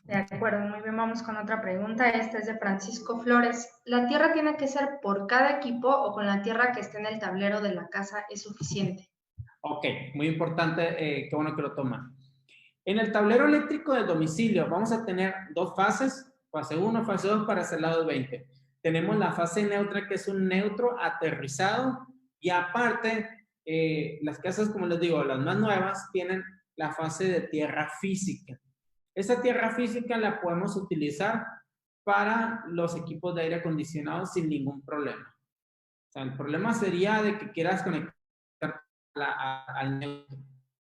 De acuerdo, muy bien, vamos con otra pregunta. Esta es de Francisco Flores. ¿La tierra tiene que ser por cada equipo o con la tierra que esté en el tablero de la casa es suficiente? Ok, muy importante, qué bueno que lo toman. En el tablero eléctrico del domicilio vamos a tener dos fases, fase 1, fase 2 para ese lado 20. Tenemos la fase neutra, que es un neutro aterrizado, y aparte, las casas, como les digo, las más nuevas, tienen la fase de tierra física. Esa tierra física la podemos utilizar para los equipos de aire acondicionado sin ningún problema. O sea, el problema sería de que quieras conectar al neutro.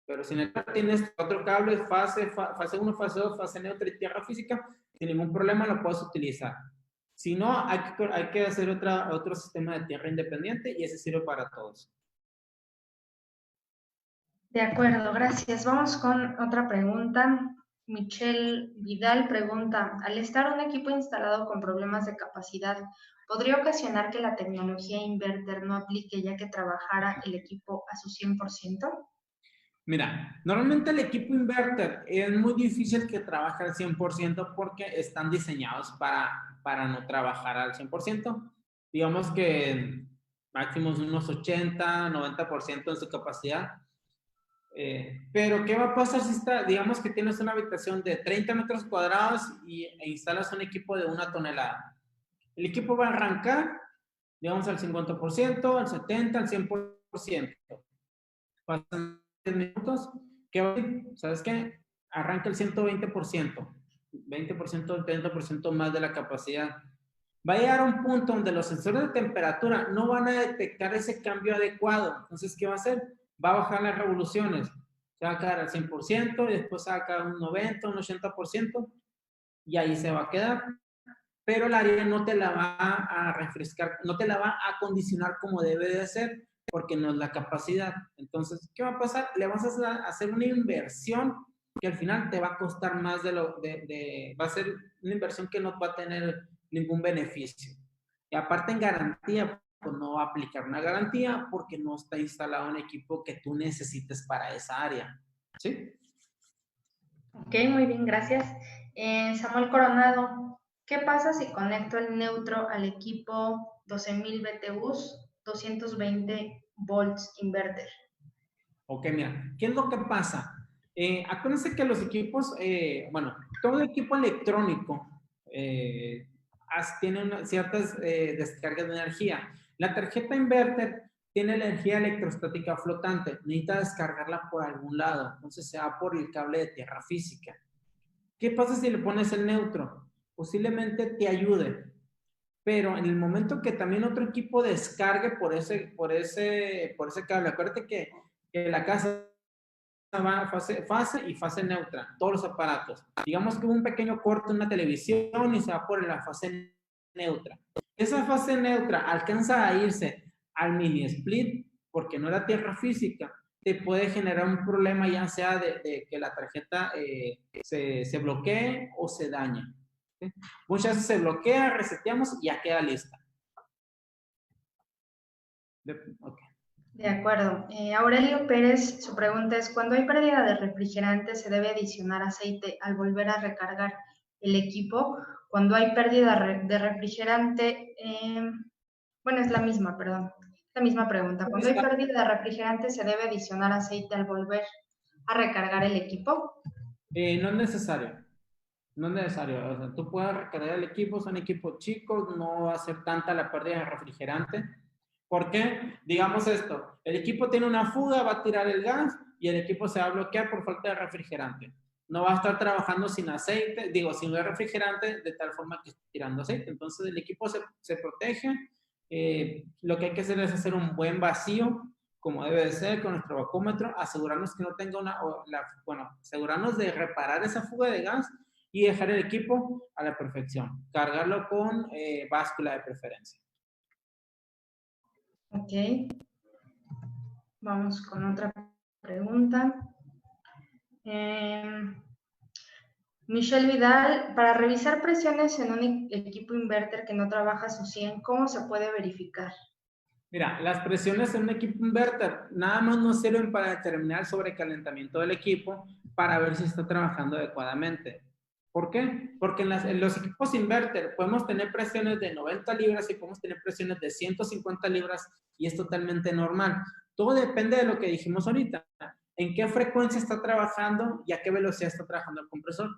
Pero si en el tienes otro cable, fase 1, fase 2, fase neutra y tierra física, sin ningún problema lo puedes utilizar. Si no, hay que hacer otro sistema de tierra independiente y ese sirve para todos. De acuerdo, gracias. Vamos con otra pregunta. Michelle Vidal pregunta, al estar un equipo instalado con problemas de capacidad, ¿podría ocasionar que la tecnología inverter no aplique ya que trabajara el equipo a su 100%? Mira, normalmente el equipo inverter es muy difícil que trabaje al 100% porque están diseñados para no trabajar al 100%. Digamos que máximo unos 80, 90% en su capacidad. Pero, ¿qué va a pasar si digamos que tienes una habitación de 30 metros cuadrados e instalas un equipo de 1 tonelada? El equipo va a arrancar, digamos, al 50%, al 70%, al 100%. Pasan 10 minutos, ¿qué va a decir? ¿Sabes qué? Arranca el 120%, 20%, 30% más de la capacidad. Va a llegar a un punto donde los sensores de temperatura no van a detectar ese cambio adecuado. Entonces, ¿qué va a hacer? Va a bajar las revoluciones. Se va a quedar al 100% y después se va a quedar un 90, un 80% y ahí se va a quedar. Pero el área no te la va a refrescar, no te la va a acondicionar como debe de ser porque no es la capacidad. Entonces, ¿qué va a pasar? Le vas a hacer una inversión que al final te va a costar más va a ser una inversión que no va a tener ningún beneficio. Y aparte en garantía, pues no va a aplicar una garantía porque no está instalado un equipo que tú necesites para esa área. ¿Sí? Ok, muy bien, gracias. Samuel Coronado, ¿qué pasa si conecto el neutro al equipo 12.000 BTUs, 220 volts inverter? Ok, mira, ¿qué es lo que pasa? Acuérdense que los equipos, bueno, todo equipo electrónico tiene ciertas descargas de energía. La tarjeta inverter tiene energía electrostática flotante, necesita descargarla por algún lado, entonces se va por el cable de tierra física. ¿Qué pasa si le pones el neutro? Posiblemente te ayude, pero en el momento que también otro equipo descargue por ese cable, acuérdate que la casa fase y fase neutra, todos los aparatos. Digamos que hubo un pequeño corte en una televisión y se va por la fase neutra. Esa fase neutra alcanza a irse al mini split porque no era tierra física, te puede generar un problema ya sea de que la tarjeta se bloquee o se dañe. ¿Sí? Muchas veces se bloquea, reseteamos y ya queda lista. Okay. De acuerdo. Aurelio Pérez, su pregunta es, cuando hay pérdida de refrigerante, ¿se debe adicionar aceite al volver a recargar el equipo? Cuando hay pérdida de refrigerante, bueno, es la misma, perdón, la misma pregunta. Cuando hay pérdida de refrigerante, ¿se debe adicionar aceite al volver a recargar el equipo? No es necesario. No es necesario. O sea, tú puedes recargar el equipo, son equipos chicos, no va a ser tanta la pérdida de refrigerante. ¿Por qué? Digamos esto, el equipo tiene una fuga, va a tirar el gas y el equipo se va a bloquear por falta de refrigerante. No va a estar trabajando sin aceite, sin refrigerante, de tal forma que esté tirando aceite. Entonces el equipo se protege. Lo que hay que hacer es hacer un buen vacío, como debe de ser, con nuestro vacúmetro, asegurarnos que no tenga asegurarnos de reparar esa fuga de gas y dejar el equipo a la perfección. Cargarlo con báscula de preferencia. Ok. Vamos con otra pregunta. Michelle Vidal, para revisar presiones en un equipo inverter que no trabaja su 100, ¿cómo se puede verificar? Mira, las presiones en un equipo inverter nada más nos sirven para determinar el sobrecalentamiento del equipo para ver si está trabajando adecuadamente. ¿Por qué? Porque en los equipos inverter podemos tener presiones de 90 libras y podemos tener presiones de 150 libras y es totalmente normal. Todo depende de lo que dijimos ahorita. En qué frecuencia está trabajando y a qué velocidad está trabajando el compresor.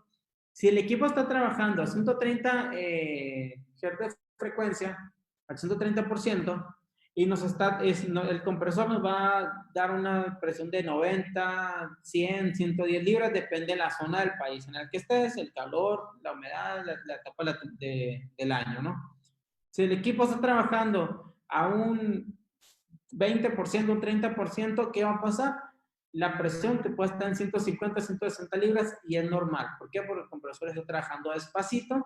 Si el equipo está trabajando a 130 Hz de frecuencia, al 130%, y el compresor nos va a dar una presión de 90, 100, 110 libras, depende de la zona del país en el que estés, el calor, la humedad, la etapa del año, ¿no? Si el equipo está trabajando a un 20%, un 30%, ¿qué va a pasar? La presión te puede estar en 150, 160 libras y es normal. ¿Por qué? Porque el compresor está trabajando despacito,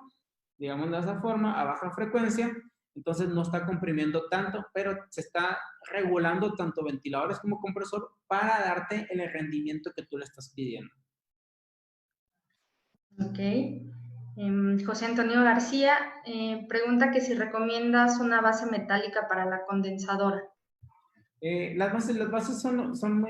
digamos de esa forma, a baja frecuencia, entonces no está comprimiendo tanto, pero se está regulando tanto ventiladores como compresor para darte el rendimiento que tú le estás pidiendo. Ok. José Antonio García pregunta que si recomiendas una base metálica para la condensadora. Las bases son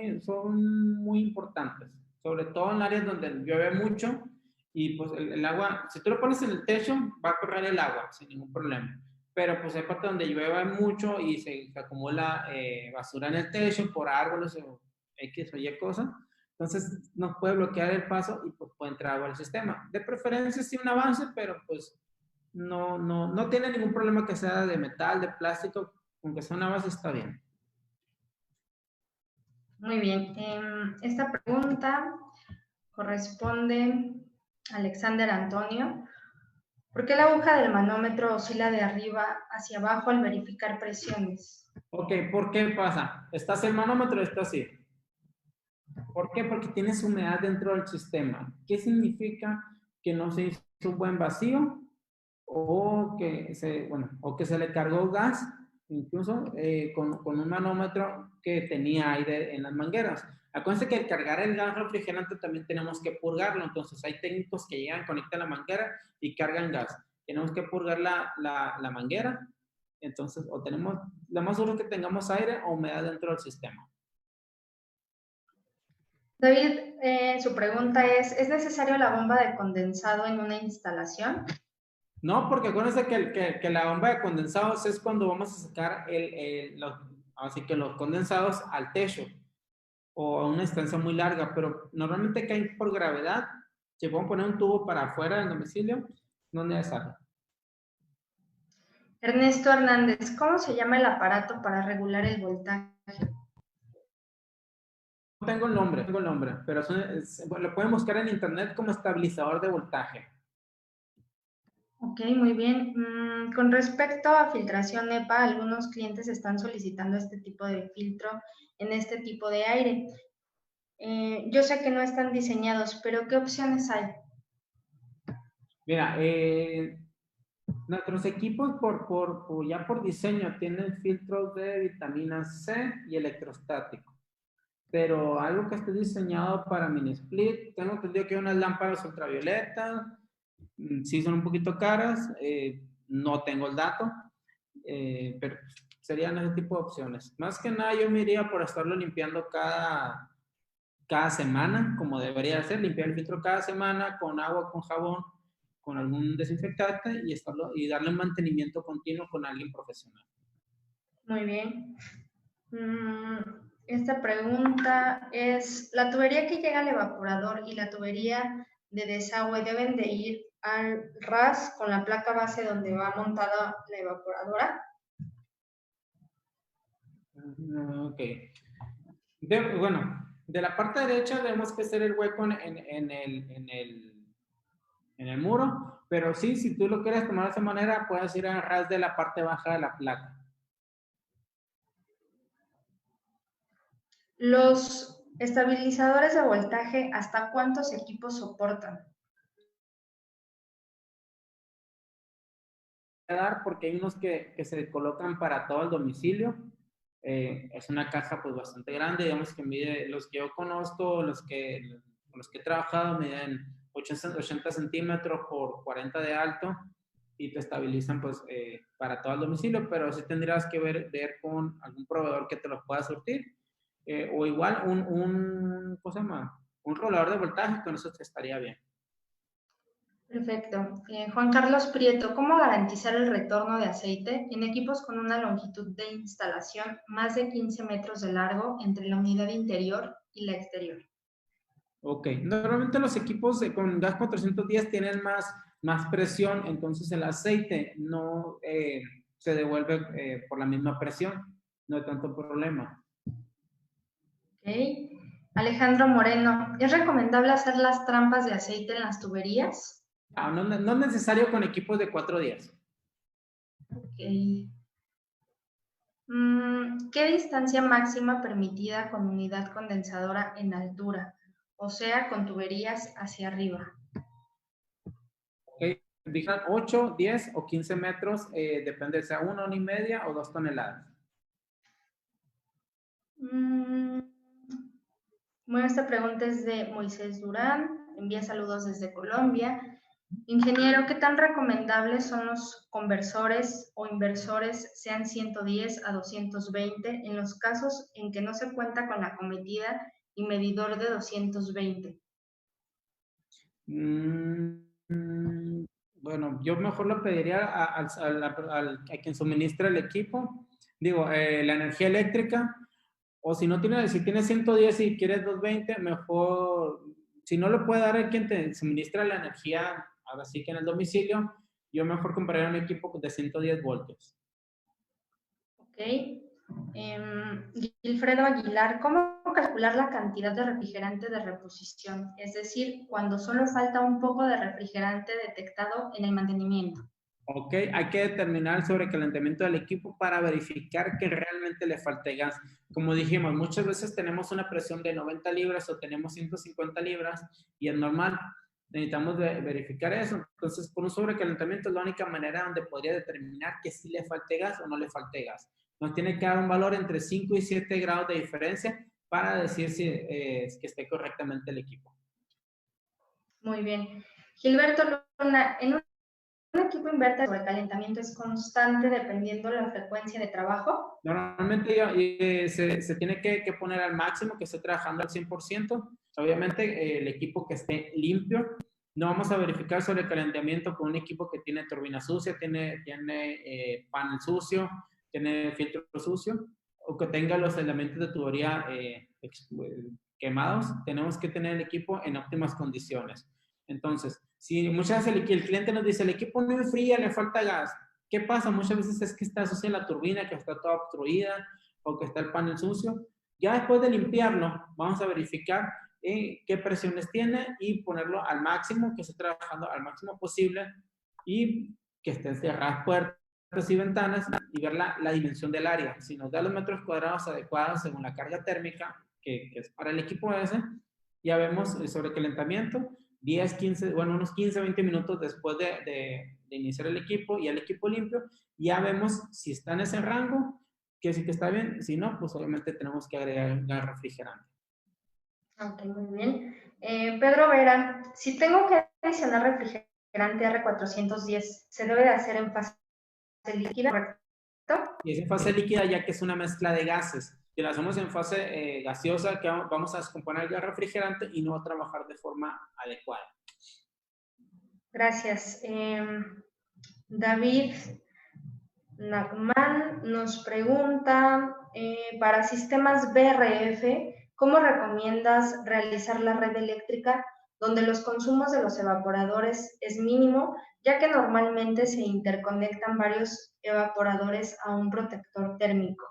muy importantes, sobre todo en áreas donde llueve mucho y pues el agua, si tú lo pones en el techo, va a correr el agua sin ningún problema. Pero pues hay partes donde llueve mucho y se acumula basura en el techo por árboles o X o Y cosas. Entonces nos puede bloquear el paso y pues puede entrar agua al sistema. De preferencia sí una base, pero pues no tiene ningún problema que sea de metal, de plástico, aunque sea una base está bien. Muy bien. Esta pregunta corresponde a Alexander Antonio. ¿Por qué la aguja del manómetro oscila de arriba hacia abajo al verificar presiones? Ok, ¿por qué pasa? Estás el manómetro, está así. ¿Por qué? Porque tienes humedad dentro del sistema. ¿Qué significa que no se hizo un buen vacío? O que se le cargó gas, incluso con un manómetro que tenía aire en las mangueras. Acuérdense que al cargar el gas refrigerante también tenemos que purgarlo, entonces hay técnicos que llegan, conectan la manguera y cargan gas. Tenemos que purgar la manguera, entonces o tenemos, lo más seguro es que tengamos aire o humedad dentro del sistema. David, su pregunta es ¿necesario la bomba de condensado en una instalación? No, porque acuérdense que la bomba de condensados es cuando vamos a sacar así que los condensados al techo o a una estancia muy larga, pero normalmente caen por gravedad. Si pueden poner un tubo para afuera del domicilio, no es necesario. Ernesto Hernández, ¿cómo se llama el aparato para regular el voltaje? No tengo el nombre, pero lo pueden buscar en internet como estabilizador de voltaje. Ok, muy bien. Con respecto a filtración EPA, algunos clientes están solicitando este tipo de filtro en este tipo de aire. Yo sé que no están diseñados, pero ¿qué opciones hay? Mira, nuestros equipos ya por diseño tienen filtros de vitamina C y electrostático, pero algo que esté diseñado para mini split, tengo entendido que hay unas lámparas ultravioletas, sí son un poquito caras, no tengo el dato, pero serían ese tipo de opciones. Más que nada yo me iría por estarlo limpiando cada semana, como debería ser, limpiar el filtro cada semana con agua, con jabón, con algún desinfectante y darle un mantenimiento continuo con alguien profesional. Muy bien. Esta pregunta es, ¿la tubería que llega al evaporador y la tubería de desagüe deben de ir al ras con la placa base donde va montada la evaporadora? Ok. Bueno, de la parte derecha debemos que hacer el hueco en el muro, pero sí, si tú lo quieres tomar de esa manera, puedes ir al ras de la parte baja de la placa. Los estabilizadores de voltaje, ¿hasta cuántos equipos soportan? Dar porque hay unos que se colocan para todo el domicilio. Es una caja pues bastante grande, digamos que mide, los que yo conozco, con los que he trabajado, miden 80 centímetros por 40 de alto y te estabilizan pues para todo el domicilio, pero sí tendrías que ver con algún proveedor que te los pueda surtir. O igual ¿cómo se llama? Un rolador de voltaje, con eso te estaría bien. Perfecto. Juan Carlos Prieto, ¿cómo garantizar el retorno de aceite en equipos con una longitud de instalación más de 15 metros de largo entre la unidad interior y la exterior? Ok, normalmente los equipos con gas 410 tienen más presión, entonces el aceite no se devuelve por la misma presión, no hay tanto problema. Ok. Alejandro Moreno, ¿es recomendable hacer las trampas de aceite en las tuberías? No es necesario con equipos de 4 días. Ok. ¿Qué distancia máxima permitida con unidad condensadora en altura? O sea, con tuberías hacia arriba. Ok, digan 8, 10 o 15 metros, depende sea 1,5 o 2 toneladas. Bueno, esta pregunta es de Moisés Durán, envía saludos desde Colombia. Ingeniero, ¿qué tan recomendables son los conversores o inversores, sean 110 a 220, en los casos en que no se cuenta con la cometida y medidor de 220? Bueno, yo mejor lo pediría a quien suministra el equipo, digo, la energía eléctrica, o si tiene 110 y quieres 220, mejor, si no lo puede dar a quien te suministra la energía, ahora sí que en el domicilio, yo mejor compraría un equipo de 110 voltios. Ok. Gilfredo Aguilar, ¿cómo calcular la cantidad de refrigerante de reposición? Es decir, cuando solo falta un poco de refrigerante detectado en el mantenimiento. Ok, hay que determinar el sobrecalentamiento del equipo para verificar que realmente le falte gas. Como dijimos, muchas veces tenemos una presión de 90 libras o tenemos 150 libras y es normal. Necesitamos verificar eso. Entonces, por un sobrecalentamiento es la única manera donde podría determinar que sí le falte gas o no le falte gas. Nos tiene que dar un valor entre 5 y 7 grados de diferencia para decir si que esté correctamente el equipo. Muy bien. Gilberto Luna, en un equipo inverter sobre calentamiento es constante dependiendo de la frecuencia de trabajo. Normalmente se tiene que poner al máximo, que esté trabajando al 100%. Obviamente el equipo que esté limpio. No vamos a verificar sobre calentamiento con un equipo que tiene turbina sucia, tiene panel sucio, tiene filtro sucio o que tenga los elementos de tubería quemados. Tenemos que tener el equipo en óptimas condiciones. Entonces, si muchas veces el cliente nos dice, el equipo no enfría, le falta gas. ¿Qué pasa? Muchas veces es que está sucia la turbina, que está toda obstruida o que está el panel sucio. Ya después de limpiarlo, vamos a verificar qué presiones tiene y ponerlo al máximo, que esté trabajando al máximo posible y que estén cerradas puertas y ventanas y ver la dimensión del área. Si nos da los metros cuadrados adecuados según la carga térmica, que es para el equipo ese. Ya vemos el sobrecalentamiento, 10, 15, bueno, unos 15, 20 minutos después de iniciar el equipo y el equipo limpio, ya vemos si está en ese rango, que sí que está bien, si no, pues obviamente tenemos que agregar gas refrigerante. Ok, muy bien. Pedro Vera, si tengo que adicionar refrigerante R410, ¿se debe de hacer en fase líquida, correcto? Y es en fase líquida ya que es una mezcla de gases. Si lo hacemos en fase gaseosa, que vamos a descomponer el gas refrigerante y no va a trabajar de forma adecuada. Gracias. David Nachman nos pregunta, para sistemas BRF, ¿cómo recomiendas realizar la red eléctrica donde los consumos de los evaporadores es mínimo, ya que normalmente se interconectan varios evaporadores a un protector térmico?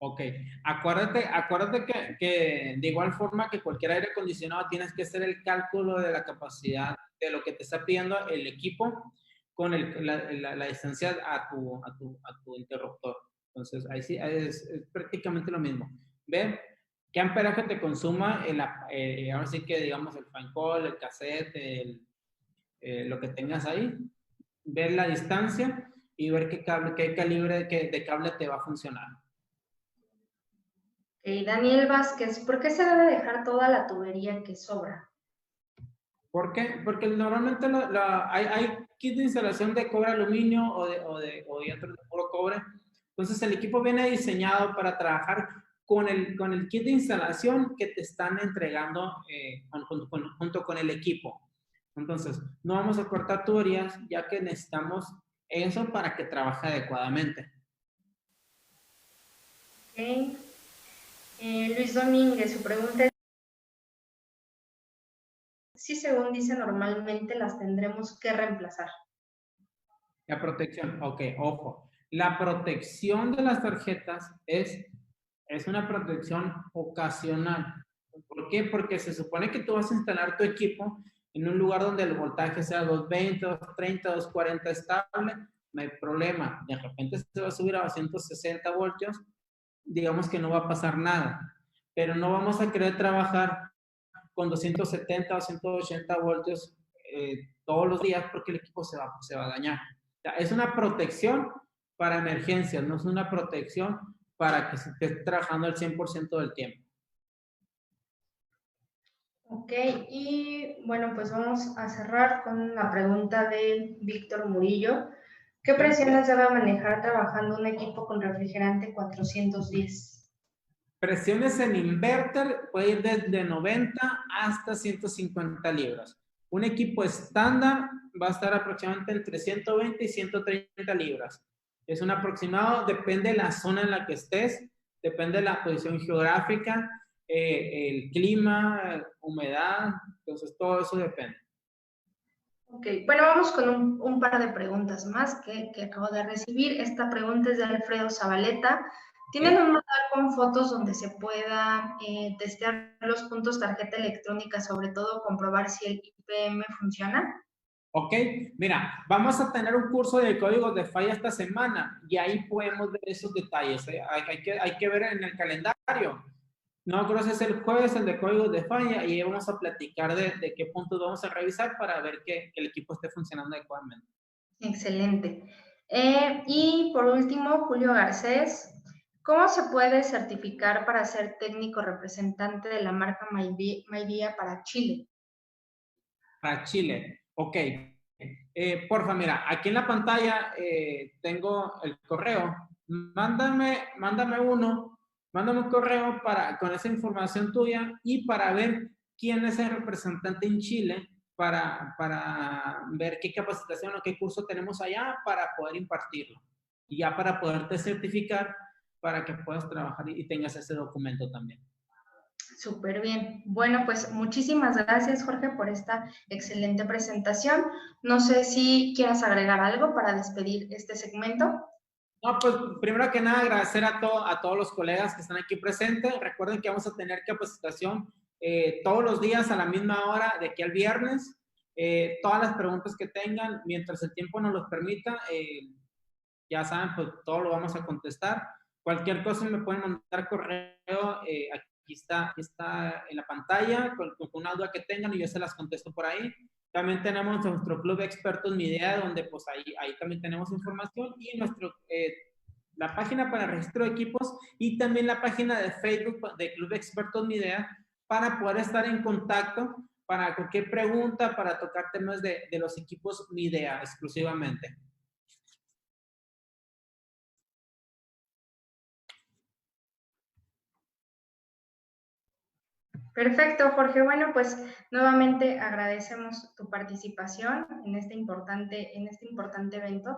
Ok, acuérdate que de igual forma que cualquier aire acondicionado tienes que hacer el cálculo de la capacidad de lo que te está pidiendo el equipo con la distancia a tu interruptor. Entonces, ahí sí es prácticamente lo mismo. Ve qué amperaje te consuma ahora sí que digamos el fan call, el cassette, lo que tengas ahí, ver la distancia y ver qué calibre de cable te va a funcionar. Daniel Vázquez, ¿por qué se debe dejar toda la tubería que sobra? ¿Por qué? Porque normalmente hay kit de instalación de cobre aluminio o de otro de puro cobre. Entonces el equipo viene diseñado para trabajar con el kit de instalación que te están entregando junto con el equipo. Entonces, no vamos a cortar tuberías ya que necesitamos eso para que trabaje adecuadamente. Okay. Luis Domínguez, su pregunta es si según dice normalmente las tendremos que reemplazar. La protección, ok, ojo. La protección de las tarjetas es una protección ocasional. ¿Por qué? Porque se supone que tú vas a instalar tu equipo en un lugar donde el voltaje sea 220, 230, 240 estable, no hay problema. De repente se va a subir a 260 voltios, digamos que no va a pasar nada. Pero no vamos a querer trabajar con 270 o 180 voltios todos los días porque el equipo se va a dañar. O sea, es una protección para emergencias, no es una protección para que se esté trabajando al 100% del tiempo. Ok, y bueno, pues vamos a cerrar con la pregunta de Víctor Murillo. ¿Qué presiones debe manejar trabajando un equipo con refrigerante 410? Presiones en inverter puede ir desde 90 hasta 150 libras. Un equipo estándar va a estar aproximadamente entre 120 y 130 libras. Es un aproximado, depende de la zona en la que estés, depende de la posición geográfica, el clima, humedad, entonces todo eso depende. Ok, bueno, vamos con un par de preguntas más que acabo de recibir. Esta pregunta es de Alfredo Zabaleta. ¿Tienen un manual con fotos donde se pueda testear los puntos tarjeta electrónica, sobre todo comprobar si el IPM funciona? Ok, mira, vamos a tener un curso de códigos de falla esta semana y ahí podemos ver esos detalles. Hay que ver en el calendario. No, creo que es el jueves el de códigos de falla y ahí vamos a platicar de qué puntos vamos a revisar para ver que el equipo esté funcionando adecuadamente. Excelente. Y por último, Julio Garcés, ¿cómo se puede certificar para ser técnico representante de la marca Maivia para Chile? Para Chile, ok. Porfa, mira, aquí en la pantalla tengo el correo. Mándame un correo con esa información tuya y para ver quién es el representante en Chile para ver qué capacitación o qué curso tenemos allá para poder impartirlo. Y ya para poderte certificar para que puedas trabajar y tengas ese documento también. Súper bien. Bueno, pues muchísimas gracias, Jorge, por esta excelente presentación. No sé si quieras agregar algo para despedir este segmento. No, pues primero que nada agradecer a todos los colegas que están aquí presentes. Recuerden que vamos a tener capacitación todos los días a la misma hora de aquí al viernes. Todas las preguntas que tengan, mientras el tiempo nos los permita, ya saben, pues todo lo vamos a contestar. Cualquier cosa me pueden mandar correo aquí aquí está en la pantalla, con una duda que tengan y yo se las contesto por ahí. También tenemos nuestro Club de Expertos Mi Idea, donde pues ahí también tenemos información, y la página para registro de equipos, y también la página de Facebook de Club de Expertos Mi Idea, para poder estar en contacto para cualquier pregunta, para tocar temas de los equipos Mi Idea exclusivamente. Perfecto, Jorge. Bueno, pues nuevamente agradecemos tu participación en este importante evento.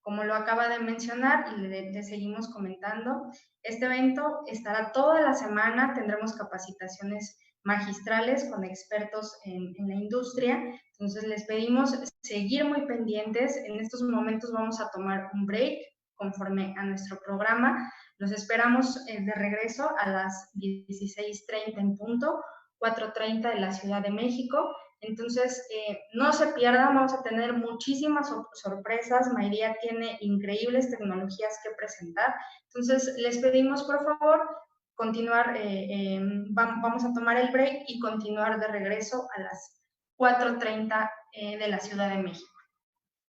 Como lo acaba de mencionar y le seguimos comentando, este evento estará toda la semana, tendremos capacitaciones magistrales con expertos en la industria. Entonces les pedimos seguir muy pendientes. En estos momentos vamos a tomar un break conforme a nuestro programa. Los esperamos de regreso a las 16:30 en punto, 4:30 de la Ciudad de México. Entonces, no se pierdan, vamos a tener muchísimas sorpresas. Mayría tiene increíbles tecnologías que presentar. Entonces, les pedimos, por favor, continuar, vamos a tomar el break y continuar de regreso a las 4:30 de la Ciudad de México.